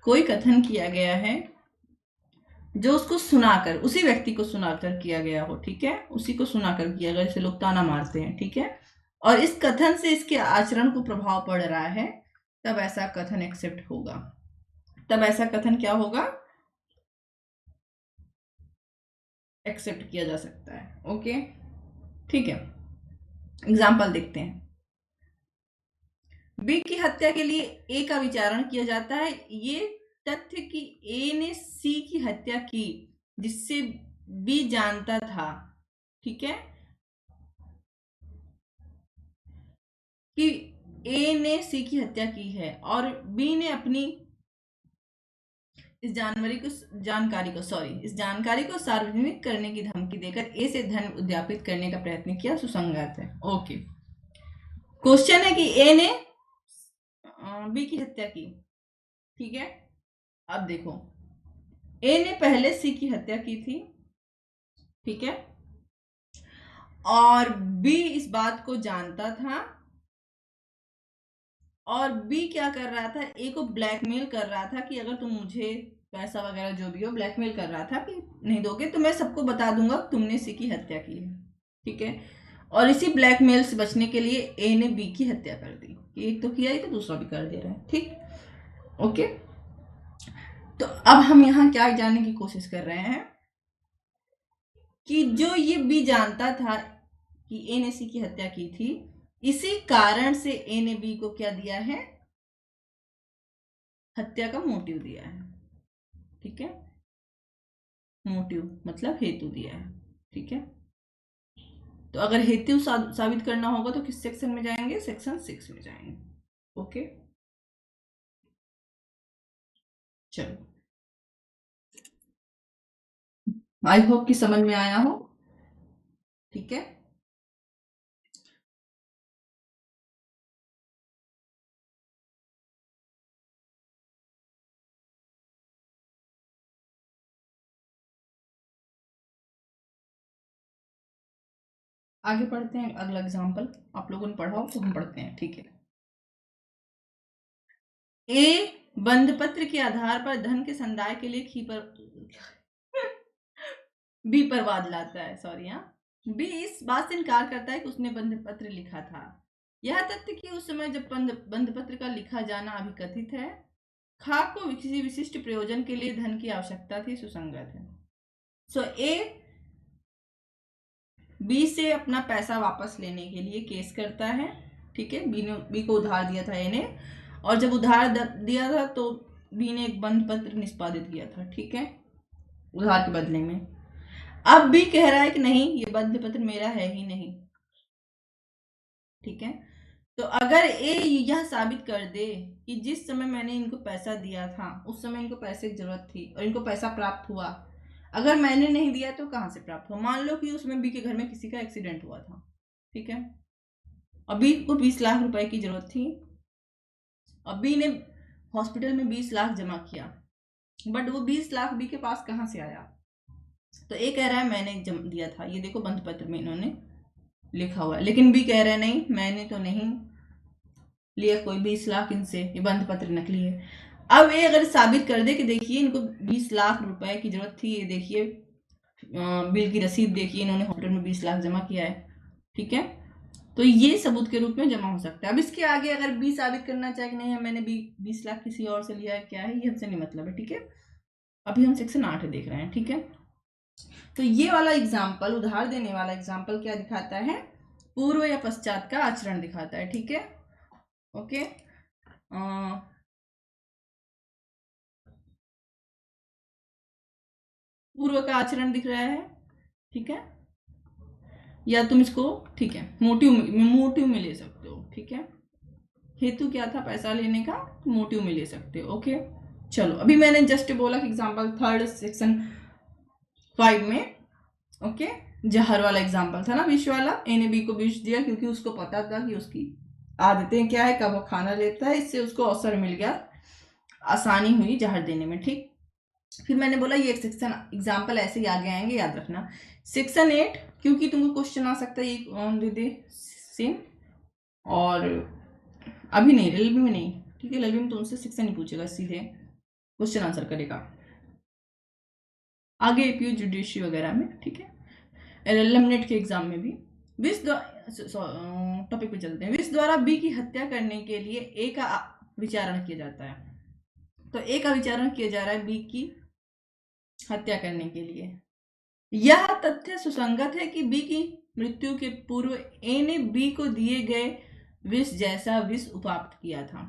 कोई कथन किया गया है जो उसको सुनाकर, उसी व्यक्ति को सुनाकर किया गया हो, ठीक है, उसी को सुनाकर किया गया, जैसे लोग ताना मारते हैं, ठीक है, और इस कथन से इसके आचरण को प्रभाव पड़ रहा है, तब ऐसा कथन एक्सेप्ट होगा, तब ऐसा कथन क्या होगा, एक्सेप्ट किया जा सकता है। ओके, ठीक है, एग्जाम्पल देखते हैं। बी की हत्या के लिए ए का विचारण किया जाता है। ये तथ्य कि ए ने सी की हत्या की जिससे बी जानता था, ठीक है, कि ए ने सी की हत्या की है और बी ने अपनी इस जानकारी को सार्वजनिक करने की धमकी देकर ए से धन उद्यापित करने का प्रयत्न किया, सुसंगत है। ओके, क्वेश्चन है कि ए ने बी की हत्या की, ठीक है, अब देखो ए ने पहले सी की हत्या की थी, ठीक है, और बी इस बात को जानता था और बी क्या कर रहा था, ए को ब्लैकमेल कर रहा था कि अगर तुम मुझे पैसा वगैरह जो भी हो, ब्लैकमेल कर रहा था कि नहीं दोगे तो मैं सबको बता दूंगा तुमने सी की हत्या की है, ठीक है, और इसी ब्लैकमेल से बचने के लिए ए ने बी की हत्या कर दी, एक तो किया ही तो दूसरा भी कर दे रहा है, ठीक, ओके। तो अब हम यहाँ क्या जानने की कोशिश कर रहे हैं कि जो ये बी जानता था कि ए ने सी की हत्या की थी, इसी कारण से ए ने बी को क्या दिया है, हत्या का मोटिव दिया है, ठीक है, मोटिव मतलब हेतु दिया है, ठीक है। तो अगर हेतु साबित करना होगा तो किस सेक्शन में जाएंगे, सेक्शन 6 में जाएंगे। ओके, चलो, आई होप कि समझ में आया हो, ठीक है। आगे पढ़ते हैं, अगला एग्जाम्पल आप लोगों ने पढ़ा हो तो हम पढ़ते हैं, ठीक है। ए बंधपत्र के आधार पर धन के संदाय के लिए बी पर वाद लाता है, सॉरी, हाँ, बी इस बात से इनकार करता है कि उसने बंधपत्र लिखा था। यह तथ्य कि उस समय जब बंधपत्र का लिखा जाना अभिकथित है, खा को किसी विशिष्ट प्रयोजन के लिए धन की आवश्यकता थी, सुसंगत है। सो ए बी से अपना पैसा वापस लेने के लिए केस करता है, ठीक है, बी को उधार दिया था ए ने, और जब उधार दिया था तो बी ने एक बंध पत्र निष्पादित किया था, ठीक है, उधार के बदले में। अब बी कह रहा है कि नहीं, ये बंध पत्र मेरा है ही नहीं, ठीक है। तो अगर ए यह साबित कर दे कि जिस समय मैंने इनको पैसा दिया था उस समय इनको पैसे की जरूरत थी और इनको पैसा प्राप्त हुआ, अगर मैंने नहीं दिया तो कहां से प्राप्त हुआ, मान लो कि उसमें बी के घर में किसी का एक्सीडेंट हुआ था, ठीक है, और बी को 20 लाख रुपए की जरूरत थी, और बी ने हॉस्पिटल में 20 लाख जमा किया, बट वो 20 लाख बी के पास कहां से आया, तो ए कह रहा है मैंने दिया था, ये देखो बंध पत्र में इन्होंने लिखा हुआ है, लेकिन बी कह रहा है नहीं, मैंने तो नहीं लिया कोई 20 लाख इनसे, ये बंध पत्र नकली है। अब ये अगर साबित कर दे कि देखिए इनको 20 लाख रुपए की जरूरत थी, ये देखिए बिल की रसीद देखिए, इन्होंने हॉस्पिटल में 20 लाख जमा किया है, ठीक है, तो ये सबूत के रूप में जमा हो सकता है। अब इसके आगे अगर बी साबित करना चाहे कि नहीं मैंने 20 लाख किसी और से लिया है, क्या है, ये हमसे नहीं मतलब है, ठीक है। अभी हम सेक्शन 8 देख रहे हैं, ठीक है। तो ये वाला एग्जाम्पल, उधार देने वाला एग्जाम्पल क्या दिखाता है, पूर्व या पश्चात का आचरण दिखाता है, ठीक है, ओके। पूर्व का आचरण दिख रहा है, ठीक है, या तुम इसको, ठीक है, मोटिव में ले सकते हो, ठीक है। हेतु क्या था, पैसा लेने का, मोटिव में ले सकते हो, ओके। चलो, अभी मैंने जस्ट बोला कि एग्जांपल थर्ड सेक्शन 5 में, ओके, जहर वाला एग्जांपल था ना, विष वाला। ए ने बी को विष दिया क्योंकि उसको पता था कि उसकी आदतें क्या है, कब वो खाना लेता है, इससे उसको अवसर मिल गया, आसानी हुई जहर देने में, ठीक। फिर मैंने बोला ये एक सेक्शन एग्जाम्पल ऐसे ही आगे आएंगे, याद रखना। सेक्शन 8, क्योंकि तुमको क्वेश्चन आ सकता है ये ऑन दे दे सेम, और अभी नहीं, रेलवे में नहीं, ठीक है, रेलवे में तुमसे सेक्शन ही पूछेगा, सीधे क्वेश्चन आंसर करेगा आगे एपीयू जुडिशरी वगैरह में, ठीक है, एलएलएम नेट के एग्जाम में भी। विष टॉपिक पे चलते हैं। विष द्वारा बी की हत्या करने के लिए ए का विचारण किया जाता है। तो ए का विचारण किया जा रहा है बी की हत्या करने के लिए। यह तथ्य सुसंगत है कि बी की मृत्यु के पूर्व ए ने बी को दिए गए विष जैसा विष उपाप्त किया था,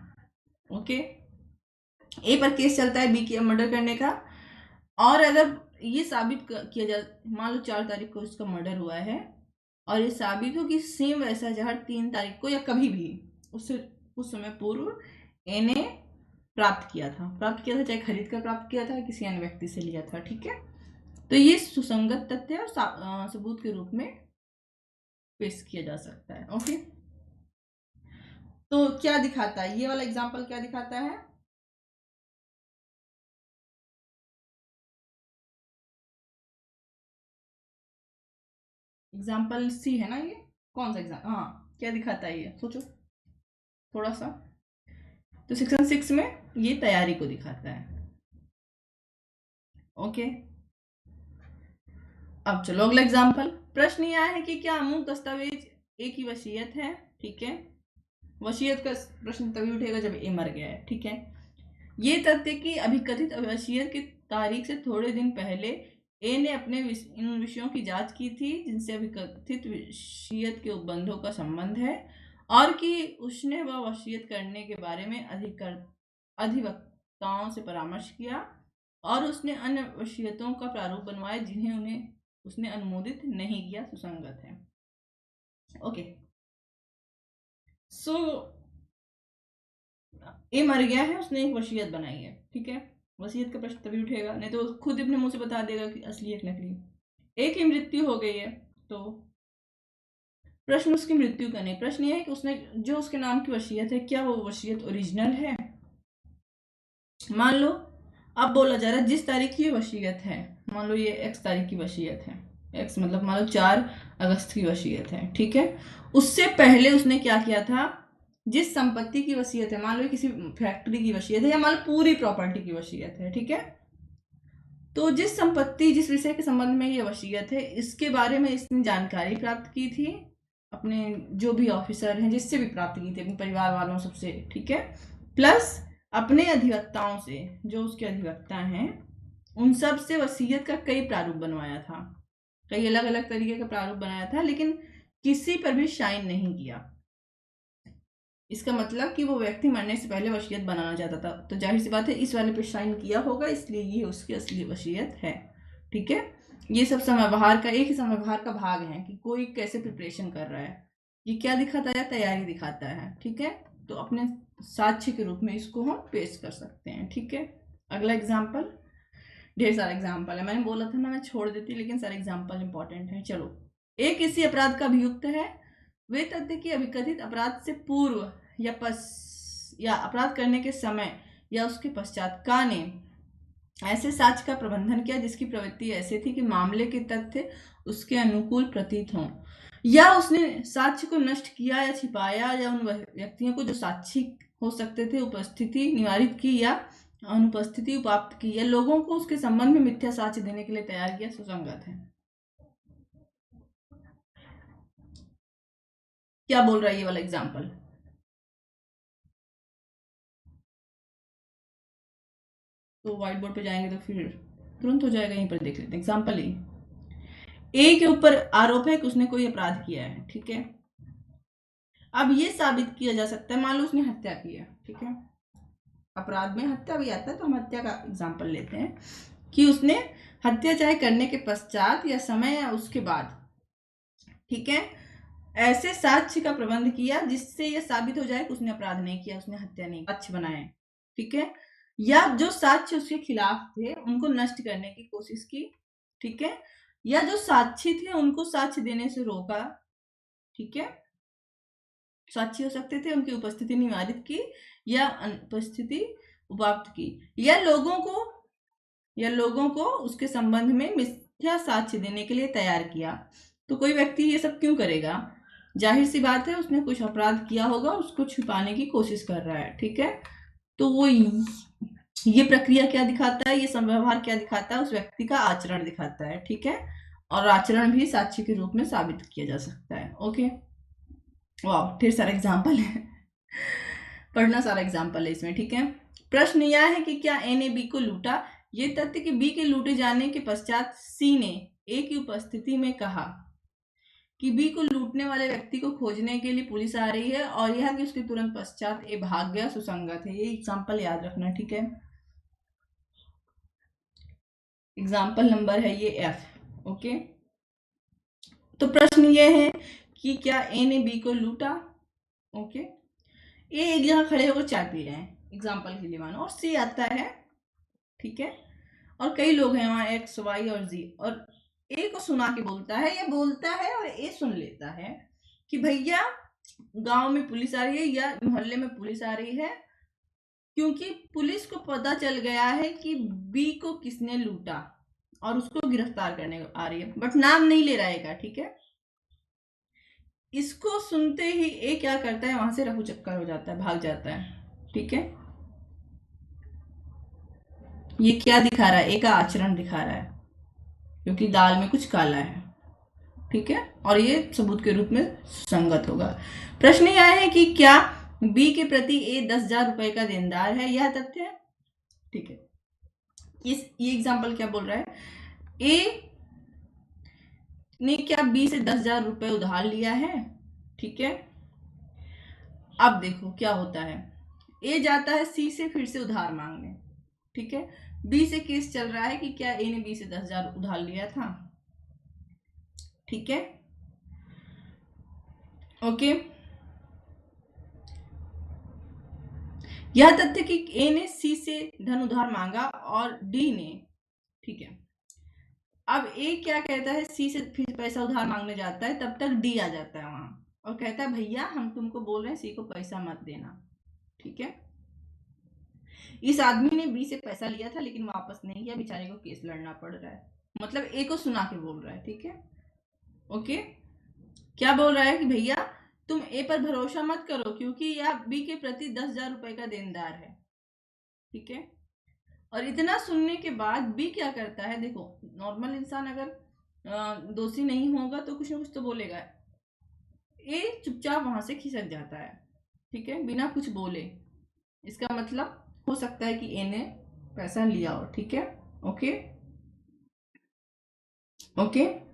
ओके। ए पर केस चलता है बी की मर्डर करने का, और अगर ये साबित किया जाए, मान लो 4 तारीख को इसका मर्डर हुआ है, और ये साबित हो कि सेम वैसा जहर 3 तारीख को या कभी भी उससे उस समय पूर्व ए ने प्राप्त किया था, चाहे खरीद कर प्राप्त किया था, किसी अन्य व्यक्ति से लिया था, ठीक है। तो ये सुसंगत तथ्य और सबूत के रूप में पेश किया जा सकता है, ओके। तो क्या दिखाता है ये वाला एग्जाम्पल, क्या दिखाता है, एग्जाम्पल सी है ना ये, कौन सा एग्जाम, हाँ, क्या दिखाता है ये, सोचो थोड़ा सा। तो सेक्शन 6 में ये तैयारी को दिखाता है, ओके। अब चलो अगला एग्जाम्पल। प्रश्न यह है कि क्या अमुक दस्तावेज ए की वसीयत है, ठीक है। वसीयत का प्रश्न तभी उठेगा जब ए मर गया है, ठीक है। ये तथ्य कि अभिकथित वसीयत की तारीख से थोड़े दिन पहले ए ने अपने इन विषयों की जांच की थी जिनसे अभिकथित वसीयत के उपबंधों का संबंध है, और कि उसने वह वसीयत करने के बारे में अधिवक्ताओं से परामर्श किया, और उसने अन्य वसीयतों का प्रारूप बनवाया जिन्हें उन्हें उसने अनुमोदित नहीं किया, सुसंगत है, ओके। सो ए मर गया है, उसने एक वसीयत बनाई है, ठीक है। वसीयत का प्रश्न तभी उठेगा, नहीं तो खुद अपने मुंह से बता देगा कि असली है नकली। ए की मृत्यु हो गई है, तो प्रश्न उसकी मृत्यु का नहीं, प्रश्न ये है कि उसने जो उसके नाम की वसीयत है, क्या वो वसीयत ओरिजिनल है। मान लो अब बोला जा रहा है जिस तारीख की वसीयत है, मान लो ये एक्स तारीख की वसीयत है, एक्स मतलब मान लो 4 अगस्त की वसीयत है, ठीक है। उससे पहले उसने क्या किया था, जिस संपत्ति की वसीयत है, मान लो किसी फैक्ट्री की वसीयत है, या मान लो पूरी प्रॉपर्टी की वसीयत है, ठीक है। तो जिस संपत्ति, जिस विषय के संबंध में ये वसीयत है, इसके बारे में इसने जानकारी प्राप्त की थी अपने जो भी ऑफिसर हैं, जिससे भी प्राप्त की थी, अपने परिवार वालों सबसे, ठीक है, प्लस अपने अधिवक्ताओं से, जो उसके अधिवक्ता हैं उन सब से वसीयत का कई प्रारूप बनवाया था, कई अलग अलग तरीके का प्रारूप बनाया था, लेकिन किसी पर भी साइन नहीं किया। इसका मतलब कि वो व्यक्ति मरने से पहले वसीयत बनाना चाहता था, तो जाहिर सी बात है इस वाले पे साइन किया होगा, इसलिए ये उसकी असली वसीयत है, ठीक है। ये सब समव्यवहार का, एक ही समव्यवहार का भाग है कि कोई कैसे प्रिपरेशन कर रहा है। ये क्या दिखाता है, तैयारी दिखाता है, ठीक है। तो अपने साक्ष्य के रूप में इसको हम पेश कर सकते हैं, ठीक है। अगला एग्जाम्पल, ढेर सारे एग्जाम्पल है, मैंने बोला था ना मैं छोड़ देती, लेकिन सारे एग्जाम्पल इंपॉर्टेंट है। चलो, एक किसी अपराध का अभियुक्त है, वे तथ्य कि अभिकथित अपराध से पूर्व या अपराध करने के समय या उसके पश्चात का ने ऐसे साक्ष्य का प्रबंधन किया जिसकी प्रवृत्ति ऐसे थी कि मामले के तथ्य उसके अनुकूल प्रतीत हों, या उसने साक्ष्य को नष्ट किया या छिपाया, या उन व्यक्तियों को जो साक्षी हो सकते थे उपस्थिति निवारित की या अनुपस्थिति उपाप्त की, या लोगों को उसके संबंध में मिथ्या साक्ष्य देने के लिए तैयार किया, सुसंगत है। क्या बोल रहा है ये वाला एग्जाम्पल, तो व्हाइट बोर्ड पे जाएंगे तो फिर तुरंत हो जाएगा, यहीं पर देख लेते हैं एग्जाम्पल ही। ए के ऊपर आरोप है कि उसने कोई अपराध किया है, ठीक है। अब ये साबित किया जा सकता है, मान लो उसने हत्या की है, ठीक है, अपराध में हत्या भी आता है, तो हम हत्या का एग्जाम्पल लेते हैं कि उसने हत्या चाहे करने के पश्चात या समय या उसके बाद, ठीक है, ऐसे साक्ष्य का प्रबंध किया जिससे यह साबित हो जाए कि उसने अपराध नहीं किया, उसने हत्या नहीं, साक्ष्य बनाए, ठीक है, या जो साक्ष्य उसके खिलाफ थे उनको नष्ट करने की कोशिश की, ठीक है, या जो साक्षी थे उनको साक्ष्य देने से रोका, ठीक है, साक्षी हो सकते थे, उनकी उपस्थिति निवारित की या अनुपस्थिति उपाप्त की, या लोगों को उसके संबंध में मिथ्या साक्ष्य देने के लिए तैयार किया। तो कोई व्यक्ति ये सब क्यों करेगा? जाहिर सी बात है, उसने कुछ अपराध किया होगा, उसको छुपाने की कोशिश कर रहा है, ठीक है। तो वो ये प्रक्रिया क्या दिखाता है, ये व्यवहार क्या दिखाता है, उस व्यक्ति का आचरण दिखाता है, ठीक है, और आचरण भी साक्ष्य के रूप में साबित किया जा सकता है। ओके, वाह, ढेर सारा एग्जाम्पल है, पढ़ना सारा एग्जाम्पल है इसमें, ठीक है। प्रश्न यह है कि क्या ए ने बी को लूटा? ये तथ्य कि बी के लूटे जाने के पश्चात सी ने ए की उपस्थिति में कहा कि बी को लूटने वाले व्यक्ति को खोजने के लिए पुलिस आ रही है, और यह कि उसके तुरंत पश्चात ए भाग गया, सुसंगत है। ये एग्जाम्पल याद रखना, ठीक है। एग्जाम्पल नंबर है ये एफ। ओके, तो प्रश्न ये है कि क्या ए ने बी को लूटा? ओके, ए एक जगह खड़े होकर चाय पी रहे हैं, एग्जाम्पल के लिए मानो, और सी आता है, ठीक है, और कई लोग हैं वहां, एक्स वाई और जी, और ए को सुना के बोलता है, या बोलता है और ए सुन लेता है कि भैया गांव में पुलिस आ रही है या मोहल्ले में पुलिस आ रही है, क्योंकि पुलिस को पता चल गया है कि बी को किसने लूटा और उसको गिरफ्तार करने आ रही है, बट नाम नहीं ले रहेगा, ठीक है। इसको सुनते ही ए क्या करता है, वहां से रफू चक्कर हो जाता है, भाग जाता है, ठीक है। ये क्या दिखा रहा है? ए का आचरण दिखा रहा है, क्योंकि दाल में कुछ काला है, ठीक है, और ये सबूत के रूप में संगत होगा। प्रश्न यह है कि क्या बी के प्रति ए 10,000 रुपए का देनदार है, यह तथ्य है, ठीक है। ये एग्जाम्पल क्या बोल रहा है? ए ने क्या बी से 10,000 रुपए उधार लिया है, ठीक है। अब देखो क्या होता है, ए जाता है सी से फिर से उधार मांगने, ठीक है। बी से केस चल रहा है कि क्या ए ने बी से 10,000 उधार लिया था, ठीक है, ओके। यह तथ्य कि ए ने सी से धन उधार मांगा और डी ने, ठीक है, अब ए क्या कहता है, सी से फिर पैसा उधार मांगने जाता है, तब तक डी आ जाता है वहां और कहता है भैया हम तुमको बोल रहे हैं सी को पैसा मत देना, ठीक है। इस आदमी ने बी से पैसा लिया था लेकिन वापस नहीं किया, बेचारे को केस लड़ना पड़ रहा है, मतलब ए को सुना के बोल रहा है, ठीक है, ओके। क्या बोल रहा है कि भैया तुम ए पर भरोसा मत करो, क्योंकि यह बी के प्रति 10,000 रुपए का देनदार है, ठीक है। और इतना सुनने के बाद बी क्या करता है, देखो नॉर्मल इंसान अगर दोषी नहीं होगा तो कुछ ना कुछ तो बोलेगा, ए चुपचाप वहां से खिसक जाता है, ठीक है, बिना कुछ बोले। इसका मतलब हो सकता है कि ए ने पैसा लिया हो, ठीक है, ओके ओके।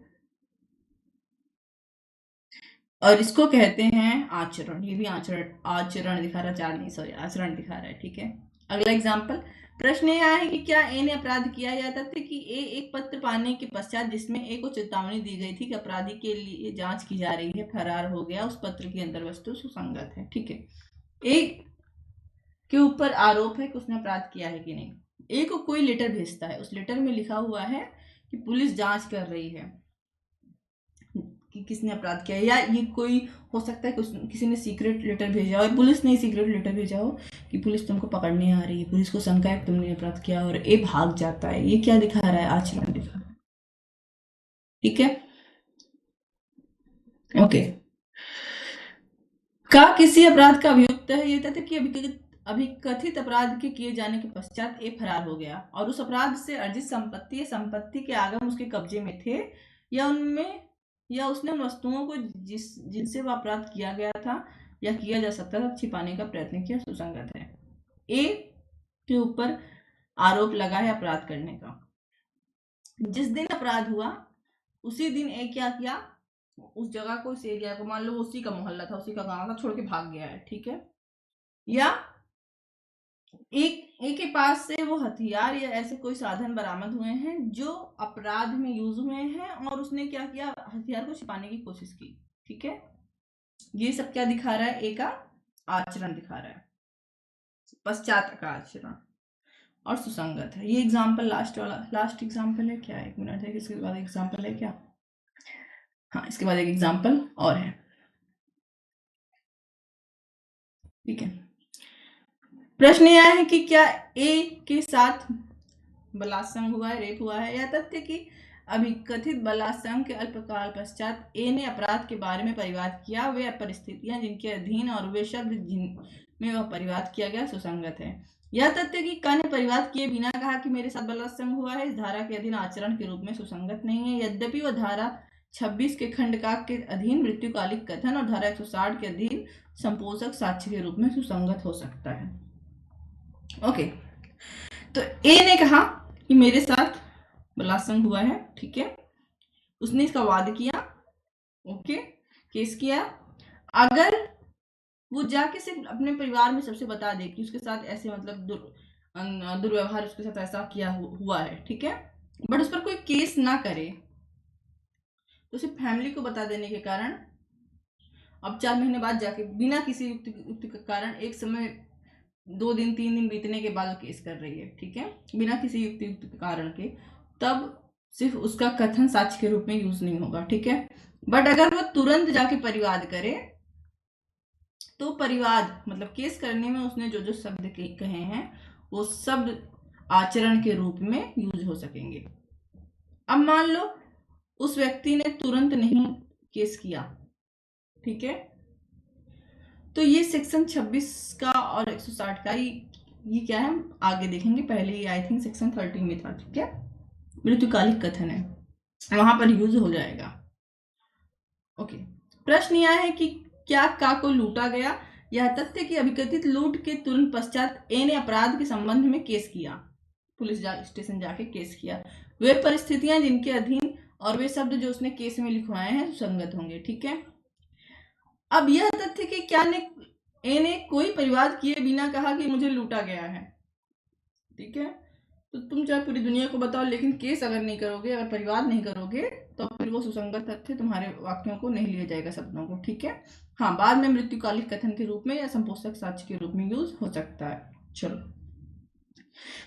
और इसको कहते हैं आचरण, ये भी आचरण आचरण दिखा रहा है, आचरण नहीं, सॉरी, आचरण दिखा रहा है, ठीक है। अगला एग्जाम्पल, प्रश्न यह है कि क्या ए ने अपराध किया? या तथ्य कि ए एक पत्र पाने के पश्चात जिसमें ए को चेतावनी दी गई थी कि अपराधी के लिए जांच की जा रही है, फरार हो गया, उस पत्र के अंदर वस्तु सुसंगत है, ठीक है। ए के ऊपर आरोप है कि उसने अपराध किया है कि नहीं। ए को कोई लेटर भेजता है, उस लेटर में लिखा हुआ है कि पुलिस जांच कर रही है कि किसने अपराध किया, या ये कोई हो सकता है कि किसी ने सीक्रेट लेटर भेजा हो, पुलिस ने सीक्रेट लेटर भेजा हो कि पुलिस तुमको पकड़ने आ रही है, पुलिस को शंका है कि तुमने अपराध किया, और ए भाग जाता है। ये क्या दिखा रहा है? आचरण दिखा रहा है, ठीक है, ओके। का किसी अपराध का अभियुक्त है, ये तथ्य कि अभिकथित अपराध के किए जाने के पश्चात ए फरार हो गया और उस अपराध से अर्जित संपत्ति या संपत्ति के आगम उसके कब्जे में थे, या उनमें, या उसने उन वस्तुओं को जिनसे वह अपराध किया गया था या किया जा सकता था छिपाने का प्रयत्न किया, सुसंगत है। ए के ऊपर आरोप लगा है अपराध करने का, जिस दिन अपराध हुआ उसी दिन ए क्या किया, उस जगह को, उस एरिया को, मान लो उसी का मोहल्ला था, उसी का गांव था, छोड़ के भाग गया है, ठीक है। या एक के पास से वो हथियार या ऐसे कोई साधन बरामद हुए हैं जो अपराध में यूज हुए हैं, और उसने क्या किया, हथियार को छिपाने की कोशिश की, ठीक है। ये सब क्या दिखा रहा है, ए का आचरण दिखा रहा है, पश्चात का आचरण और सुसंगत है। ये एग्जाम्पल लास्ट वाला, लास्ट एग्जाम्पल है क्या, 1 मिनट है, इसके बाद एग्जाम्पल है क्या, हाँ इसके बाद एक एग्जाम्पल और है, ठीक है। प्रश्न यह है कि क्या ए के साथ बलात्संग हुआ है, रेप हुआ है। यह तथ्य कि अभिकथित बलात्संग के अल्पकाल पश्चात ए ने अपराध के बारे में परिवाद किया, वे परिस्थितियां जिनके अधीन और वे शब्द जिनमें वह परिवाद किया गया सुसंगत है। यह तथ्य कि क ने परिवाद किए बिना कहा कि मेरे साथ बलात्संग हुआ है, इस धारा के अधीन आचरण के रूप में सुसंगत नहीं है। यद्यपि वह धारा 26 के खंड का के अधीन मृत्युकालिक कथन और धारा 160 के अधीन संपोषक साक्ष्य के रूप में सुसंगत हो सकता है। ओके, तो ए ने कहा कि मेरे साथ बलात्संग हुआ है, ठीक है, उसने इसका वाद किया, ओके, केस किया। अगर वो जाके सिर्फ अपने परिवार में सबसे बता दे कि उसके साथ ऐसे मतलब दुर्व्यवहार उसके साथ ऐसा किया हुआ है, ठीक है, बट उस पर कोई केस ना करे, तो सिर्फ फैमिली को बता देने के कारण अब 4 महीने बाद जाके बिना किसी युक्ति के कारण एक समय 2 दिन 3 दिन बीतने के बाद केस कर रही है, ठीक है, बिना किसी युक्ति के कारण के, तब सिर्फ उसका कथन साक्ष्य के रूप में यूज नहीं होगा, ठीक है। बट अगर वो तुरंत जाके परिवाद करे तो परिवाद मतलब केस करने में उसने जो जो शब्द कहे हैं वो शब्द आचरण के रूप में यूज हो सकेंगे। अब मान लो उस व्यक्ति ने तुरंत नहीं केस किया, ठीक है, तो ये सेक्शन 26 का और 160 का ये क्या है हम आगे देखेंगे, पहले ये आई थिंक सेक्शन 13 में था, ठीक है, मृत्युकालिक कथन है, वहां पर यूज हो जाएगा। ओके, प्रश्न यह है कि क्या का को लूटा गया। यह तथ्य कि अभिकथित लूट के तुरंत पश्चात ए ने अपराध के संबंध में केस किया, पुलिस स्टेशन जाके केस किया, वे परिस्थितियां जिनके अधीन और वे शब्द जो उसने केस में लिखवाए हैं सुसंगत होंगे, ठीक है। अब यह तथ्य कि क्या ने ए ने कोई परिवाद किए बिना कहा कि मुझे लूटा गया है, ठीक है, तो तुम चाहे पूरी दुनिया को बताओ लेकिन केस अगर नहीं करोगे, अगर परिवाद नहीं करोगे, तो फिर वो सुसंगत तथ्य तुम्हारे वाक्यों को नहीं लिया जाएगा, शब्दों को, ठीक है। हाँ, बाद में मृत्युकालिक कथन के रूप में या संपोषक साक्ष्य के रूप में यूज हो सकता है। चलो,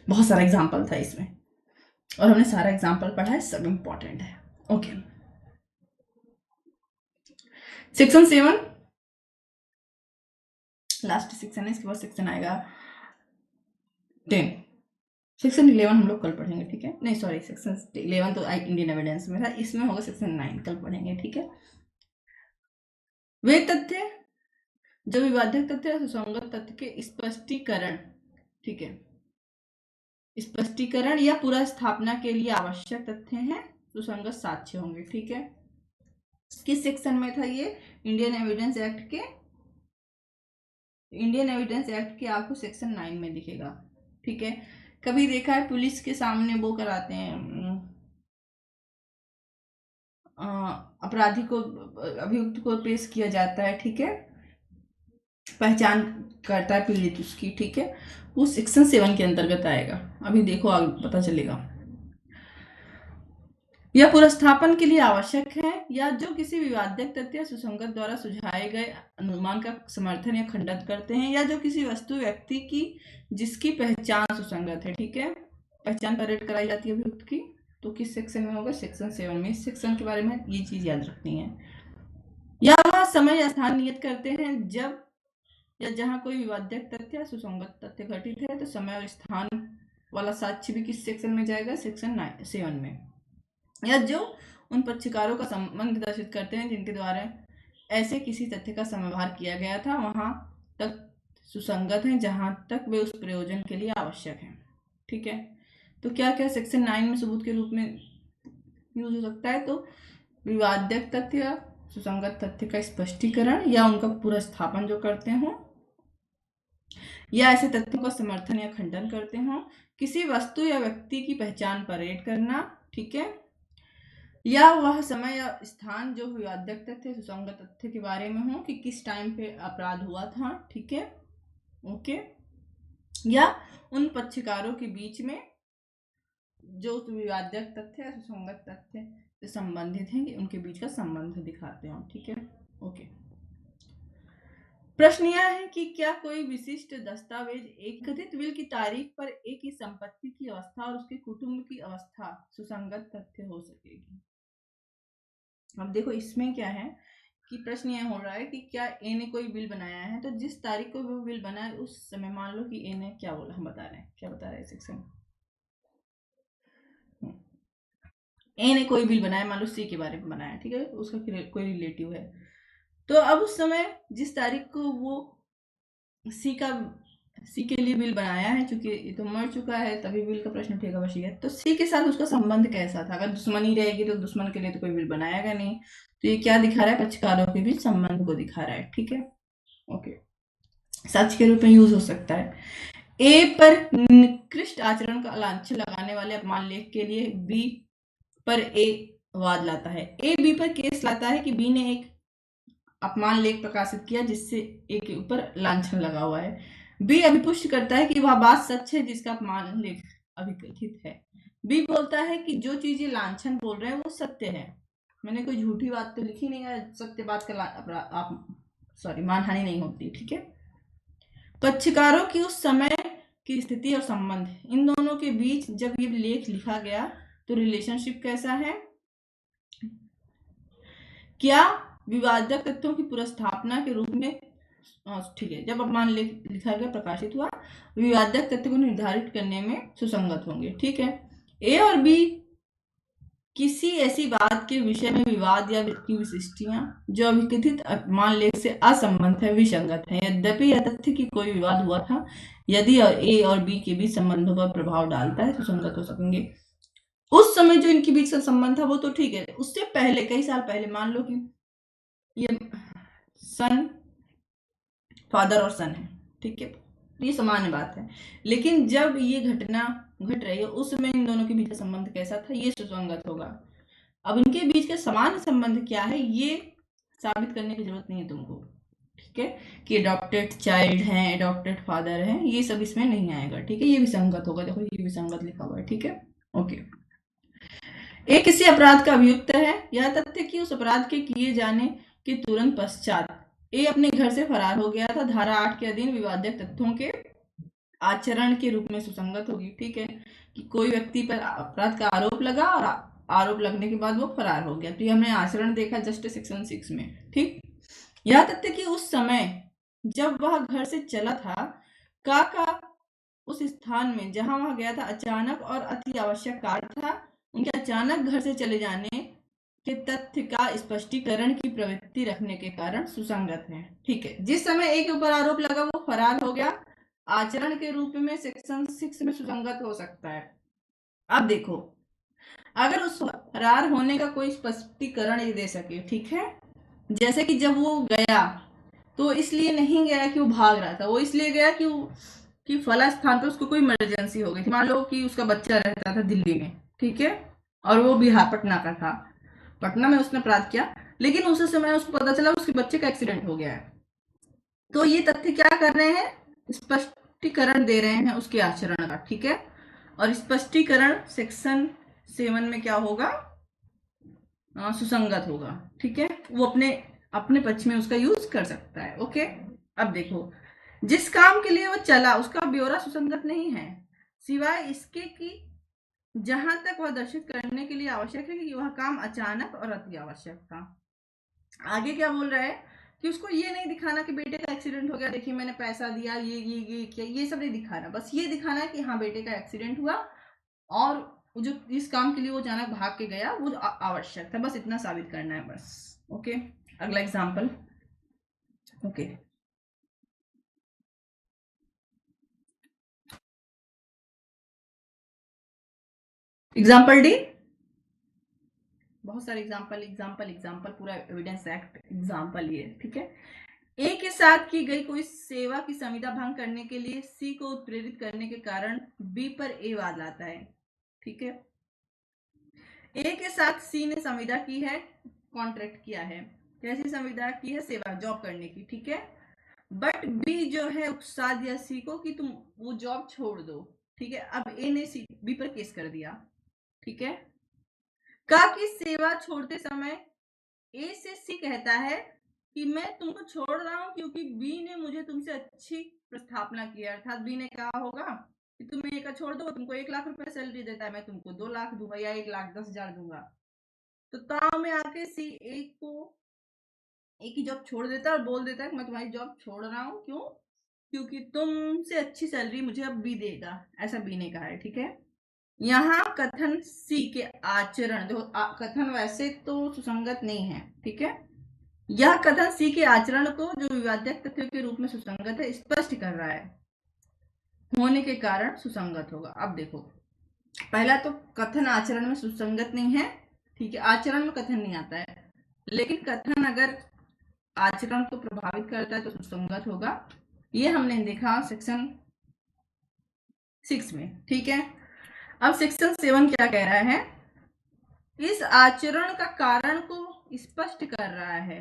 बहुत सारा एग्जाम्पल था इसमें और हमने सारा एग्जाम्पल पढ़ा है, सब इंपॉर्टेंट है। ओके, सेक्शन 7 लास्ट सेक्शन है, इसके बाद सेक्शन आएगा 10। सेक्शन 11 हम लोग कल पढ़ेंगे, ठीक है, नहीं सॉरी, सेक्शन 11 तो इंडियन एविडेंस में था, इसमें होगा सेक्शन 9 कल पढ़ेंगे, ठीक है। वे तथ्य जो विवादक तथ्य और सुसंगत तथ्य के स्पष्टीकरण, ठीक है, स्पष्टीकरण या पूरा स्थापना के लिए आवश्यक तथ्य हैं, सुसंगत साक्ष्य होंगे, ठीक है। किस सेक्शन में था ये, इंडियन एविडेंस एक्ट के आपको सेक्शन 9 में दिखेगा, ठीक है। कभी देखा है पुलिस के सामने वो कराते हैं, अपराधी को, अभियुक्त को पेश किया जाता है, ठीक है, पहचान करता है पीड़ित उसकी, ठीक है, वो सेक्शन 7 के अंतर्गत आएगा, अभी देखो आगे पता चलेगा। यह पुनर्स्थापन के लिए आवश्यक है या जो किसी विवादक तथ्य सुसंगत द्वारा सुझाए गए अनुमान का समर्थन या खंडन करते हैं, या जो किसी वस्तु व्यक्ति की जिसकी पहचान सुसंगत है, ठीक है, पहचान परेड कराई जाती है अभियुक्त की, तो किस सेक्शन में होगा, सेक्शन 7 में। इस सेक्शन के बारे में ये चीज याद रखनी है। या वह समय या स्थान नियत करते हैं जब या जहां कोई विवादक तथ्य सुसंगत तथ्य घटित है, तो समय और स्थान वाला साक्ष्य भी किस सेक्शन में जाएगा, सेक्शन 7 में। या जो उन पक्षकारों का संबंध दर्शित करते हैं जिनके द्वारा ऐसे किसी तथ्य का समव्यवहार किया गया था, वहां तक सुसंगत है जहां तक वे उस प्रयोजन के लिए आवश्यक हैं, ठीक है। तो क्या क्या सेक्शन 9 में सबूत के रूप में यूज हो सकता है, तो विवादक तथ्य, सुसंगत तथ्य का स्पष्टीकरण या उनका पूरा स्थापन जो करते हों, या ऐसे तथ्यों का समर्थन या खंडन करते हों, किसी वस्तु या व्यक्ति की पहचान परेड करना, ठीक है, या वह समय या स्थान जो विवादक तथ्य सुसंगत तथ्य के बारे में हो कि किस टाइम पे अपराध हुआ था, ठीक है, ओके, या उन पक्षकारों के बीच में जो विवादक तथ्य या सुसंगत तथ्य से संबंधित हैं कि उनके बीच का संबंध दिखाते हो, ठीक है, ओके। प्रश्न यह है कि क्या कोई विशिष्ट दस्तावेज एक कथित विल की तारीख पर एक ही संपत्ति की अवस्था और उसके कुटुंब की अवस्था सुसंगत तथ्य हो सकेगी। अब देखो इसमें क्या है कि प्रश्न यह हो रहा है कि क्या ए ने कोई बिल बनाया है, तो जिस तारीख को वो बिल बना है उस समय मान लो कि ए ने क्या बोला, हम बता रहे हैं क्या बता रहे हैं सेक्शन। ए ने कोई बिल बनाया, मान लो सी के बारे में बनाया, ठीक है, उसका कोई रिलेटिव है, तो अब उस समय जिस तारीख को वो सी के लिए बिल बनाया है, चूंकि ये तो मर चुका है तभी बिल का प्रश्न उठेगा वसीयत, तो सी के साथ उसका संबंध कैसा था। अगर दुश्मनी रहेगी तो दुश्मन के लिए तो कोई बिल बनाएगा नहीं, तो ये क्या दिखा रहा है, पक्षकारों के बीच संबंध को दिखा रहा है, ठीक है, ओके। सच के रूप में यूज हो सकता है। ए पर निकृष्ट आचरण का लांछन लगाने वाले अपमान लेख के लिए बी पर ए वाद लाता है। ए बी पर केस लाता है कि बी ने एक अपमान लेख प्रकाशित किया जिससे ए के ऊपर लांछन लगा हुआ है। बी अभिपुष्ट करता है कि वह बात सच है जिसका अपमान लेख अभिकथित है। बी बोलता है कि जो चीज ये लांछन बोल रहे हैं वो सत्य है, मैंने कोई झूठी बात तो लिखी नहीं है, सत्य बात का मानहानि नहीं होती, ठीक है। पक्षकारों की उस समय की स्थिति और संबंध, इन दोनों के बीच जब ये लेख लिखा गया तो रिलेशनशिप कैसा है, क्या विवादक तथ्यों की पुनर्स्थापना के रूप में, ठीक है, जब अपमान लेख लिखा गया प्रकाशित हुआ विवादक तथ्य को निर्धारित करने में सुसंगत होंगे, ठीक है। ए और बी किसी ऐसी बात के विषय में विवाद या की विशिष्टियां जो अभिकथित अपमान लेख से असंबद्ध है, विसंगत है, यद्यपि यह तथ्य कि कोई विवाद हुआ था यदि ए और बी के बीच संबंधों पर प्रभाव डालता है सुसंगत हो सकेंगे। उस समय जो इनके बीच का संबंध था वो तो ठीक है, उससे पहले कई साल पहले मान लो कि ये सन फादर और सन है, ठीक है, ये सामान्य बात है, लेकिन जब ये घटना घट रही है उस समय इन दोनों के बीच का संबंध कैसा था, ये सुसंगत होगा। अब इनके बीच का समान संबंध क्या है ये साबित करने की जरूरत नहीं है तुमको, ठीक है, कि अडॉप्टेड चाइल्ड है, अडॉप्टेड फादर है, ये सब इसमें नहीं आएगा, ठीक है, ये विसंगत होगा, देखो ये विसंगत लिखा हुआ है, ठीक है, ओके। एक किसी अपराध का अभियुक्त है, यह तथ्य कि उस अपराध के किए जाने के तुरंत पश्चात ए अपने घर से फरार हो गया था, धारा 8 के अधीन विवादक तथ्यों के आचरण के रूप में सुसंगत होगी, ठीक है, कि कोई व्यक्ति पर अपराध का आरोप लगा और आरोप लगने के बाद वो फरार हो गया, तो ये हमने आचरण देखा जस्ट सेक्शन 6 में, ठीक। यह तथ्य कि उस समय जब वह घर से चला था काका उस स्थान में जहां वह गया था अचानक और अति आवश्यक कार्य था, उनके अचानक घर से चले जाने के तथ्य का स्पष्टीकरण की प्रवृत्ति रखने के कारण सुसंगत है, ठीक है। जिस समय एक के ऊपर आरोप लगा वो फरार हो गया, आचरण के रूप में सेक्शन 6 में सुसंगत हो सकता है। अब देखो अगर उस फरार होने का कोई स्पष्टीकरण ये दे सके, ठीक है, जैसे कि जब वो गया तो इसलिए नहीं गया कि वो भाग रहा था, वो इसलिए गया कि फला स्थान पे उसको कोई इमरजेंसी हो गई थी, मान लो कि उसका बच्चा रहता था दिल्ली में, ठीक है, और वो बिहार पटना का था, पटना में उसने अपराध किया, लेकिन उस समय उसको पता चला उसके बच्चे का एक्सीडेंट हो गया है, तो ये तथ्य क्या कर रहे हैं, स्पष्टीकरण दे रहे हैं उसके आचरण का, ठीक है, और स्पष्टीकरण सेक्शन 7 में क्या होगा, सुसंगत होगा, ठीक है, वो अपने अपने पक्ष में उसका यूज कर सकता है, ओके। अब देखो जिस काम के लिए वो चला उसका ब्यौरा सुसंगत नहीं है, सिवाय इसके कि जहां तक वह दर्शित करने के लिए आवश्यक है कि वह काम अचानक और अति आवश्यक था। आगे क्या बोल रहा है कि उसको ये नहीं दिखाना कि बेटे का एक्सीडेंट हो गया, देखिए मैंने पैसा दिया, ये किया, ये सब नहीं दिखाना, बस ये दिखाना है कि हाँ बेटे का एक्सीडेंट हुआ और जो इस काम के लिए वो अचानक भाग के गया वो आवश्यक था, बस इतना साबित करना है बस, ओके। अगला एग्जाम्पल, ओके। एग्जाम्पल डी, बहुत सारे एग्जाम्पल एग्जाम्पल एग्जाम्पल, पूरा एविडेंस एक्ट एग्जाम्पल ये, ठीक है। ए के साथ की गई कोई सेवा की संविदा भंग करने के लिए सी को उत्प्रेरित करने के कारण बी पर ए वाद लाता है, ठीक है। ए के साथ सी ने संविदा की है, कॉन्ट्रैक्ट किया है। कैसी संविदा की है? सेवा, जॉब करने की, ठीक है। बट बी जो है उकसा दिया सी को कि तुम वो जॉब छोड़ दो, ठीक है। अब ए ने सी बी पर केस कर दिया, ठीक है। कहा कि सेवा छोड़ते समय ए से सी कहता है कि मैं तुमको छोड़ रहा हूं क्योंकि बी ने मुझे तुमसे अच्छी प्रस्थापना की है। अर्थात बी ने कहा होगा कि तुम ए का छोड़ दो, तुमको 1 लाख रुपए सैलरी देता है, मैं तुमको 2 लाख दूंगा या 1,10,000 दूंगा। तो ताव में आके सी एक ही जॉब छोड़ देता है और बोल देता है कि मैं तुम्हारी जॉब छोड़ रहा हूँ। क्यों? क्योंकि तुमसे अच्छी सैलरी मुझे अब बी देगा, ऐसा बी ने कहा है, ठीक है। यहाँ कथन सी के आचरण, देखो कथन वैसे तो सुसंगत नहीं है, ठीक है। यह कथन सी के आचरण को, जो विवाद्यक तथ्य के रूप में सुसंगत है, स्पष्ट कर रहा है, होने के कारण सुसंगत होगा। अब देखो, पहला तो कथन आचरण में सुसंगत नहीं है, ठीक है। आचरण में कथन नहीं आता है, लेकिन कथन अगर आचरण को प्रभावित करता है तो सुसंगत होगा। ये हमने देखा सेक्शन 6 में, ठीक है। अब सेक्शन 7 क्या कह रहा है? इस आचरण का कारण को स्पष्ट कर रहा है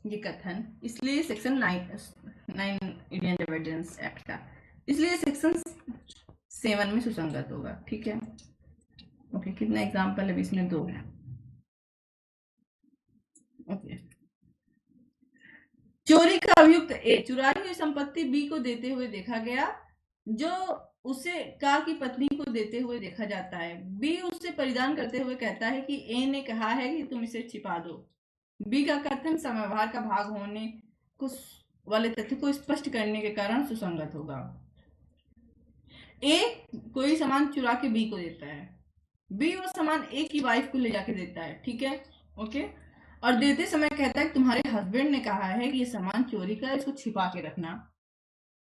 ये कथन, इसलिए सेक्शन 9 इंडियन एविडेंस एक्ट का, इसलिए सेक्शन 7 में सुसंगत होगा, ठीक है। ओके, कितना एग्जाम्पल है इसमें? 2 है। ओके, चोरी का अभियुक्त ए चुराई हुई संपत्ति बी को देते हुए देखा गया, जो उसे का की पत्नी को देते हुए देखा जाता है। बी उससे परिधान करते हुए कहता है कि ए ने कहा है कि तुम इसे छिपा दो। बी का कथन समव्यवहार का भाग होने को वाले तथ्य को स्पष्ट करने के कारण सुसंगत होगा। ए कोई सामान चुरा के बी को देता है, बी वो सामान ए की वाइफ को ले जाके देता है, ठीक है। ओके, और देते समय कहता है कि तुम्हारे हस्बैंड ने कहा है कि ये सामान चोरी का, इसको छिपा के रखना।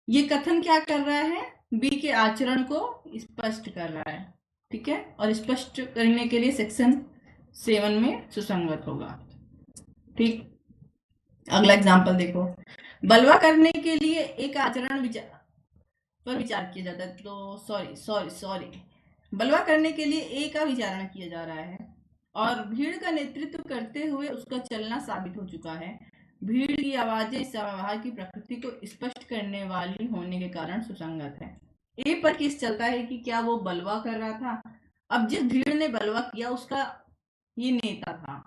ये कथन क्या कर रहा है? बी के आचरण को स्पष्ट कर रहा है, ठीक है। और स्पष्ट करने के लिए सेक्शन 7 में सुसंगत होगा, ठीक। अगला एग्जांपल देखो, बलवा करने के लिए एक आचरण पर विचार किया जाता है। तो सॉरी बलवा करने के लिए ए का विचारण किया जा रहा है और भीड़ का नेतृत्व करते हुए उसका चलना साबित हो चुका है। भीड़ की आवाजें व्यवहार की प्रकृति को स्पष्ट करने वाली होने के कारण सुसंगत है। ए पर केस चलता है कि क्या वो बलवा कर रहा था। अब जिस भीड़ ने बलवा किया उसका ये नेता था,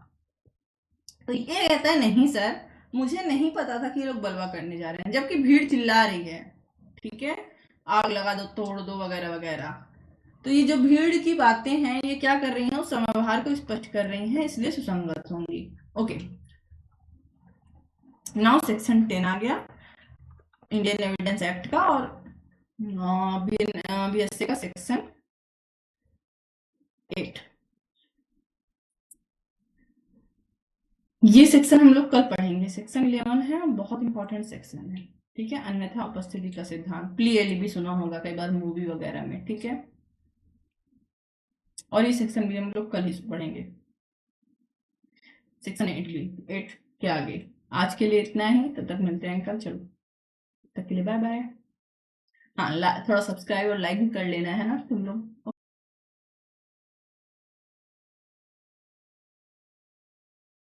तो ये कहता है नहीं सर, मुझे नहीं पता था कि ये लोग बलवा करने जा रहे हैं, जबकि भीड़ चिल्ला रही है, ठीक है, आग लगा दो, तोड़ दो, वगैरह वगैरह। तो ये जो भीड़ की बातें हैं ये क्या कर रही हैं? उस समव्यवहार को स्पष्ट कर रही हैं, इसलिए सुसंगत होंगी। ओके, नाउ सेक्शन 10 आ गया इंडियन एविडेंस एक्ट का, और बीएसए का सेक्शन 8। ये सेक्शन हम लोग कल पढ़ेंगे। सेक्शन 11 है, बहुत इंपॉर्टेंट सेक्शन है, ठीक है। अन्यथा उपस्थिति का सिद्धांत, क्लियरली भी सुना होगा कई बार मूवी वगैरह में, ठीक है। और ये सेक्शन भी हम लोग कल ही पढ़ेंगे, सेक्शन 8 भी, 8 के आगे। आज के लिए इतना ही, तब तक मिलते हैं कल। चलो, तब के लिए बाय बाय। हाँ, थोड़ा सब्सक्राइब और लाइक भी कर लेना है ना तुम लोग।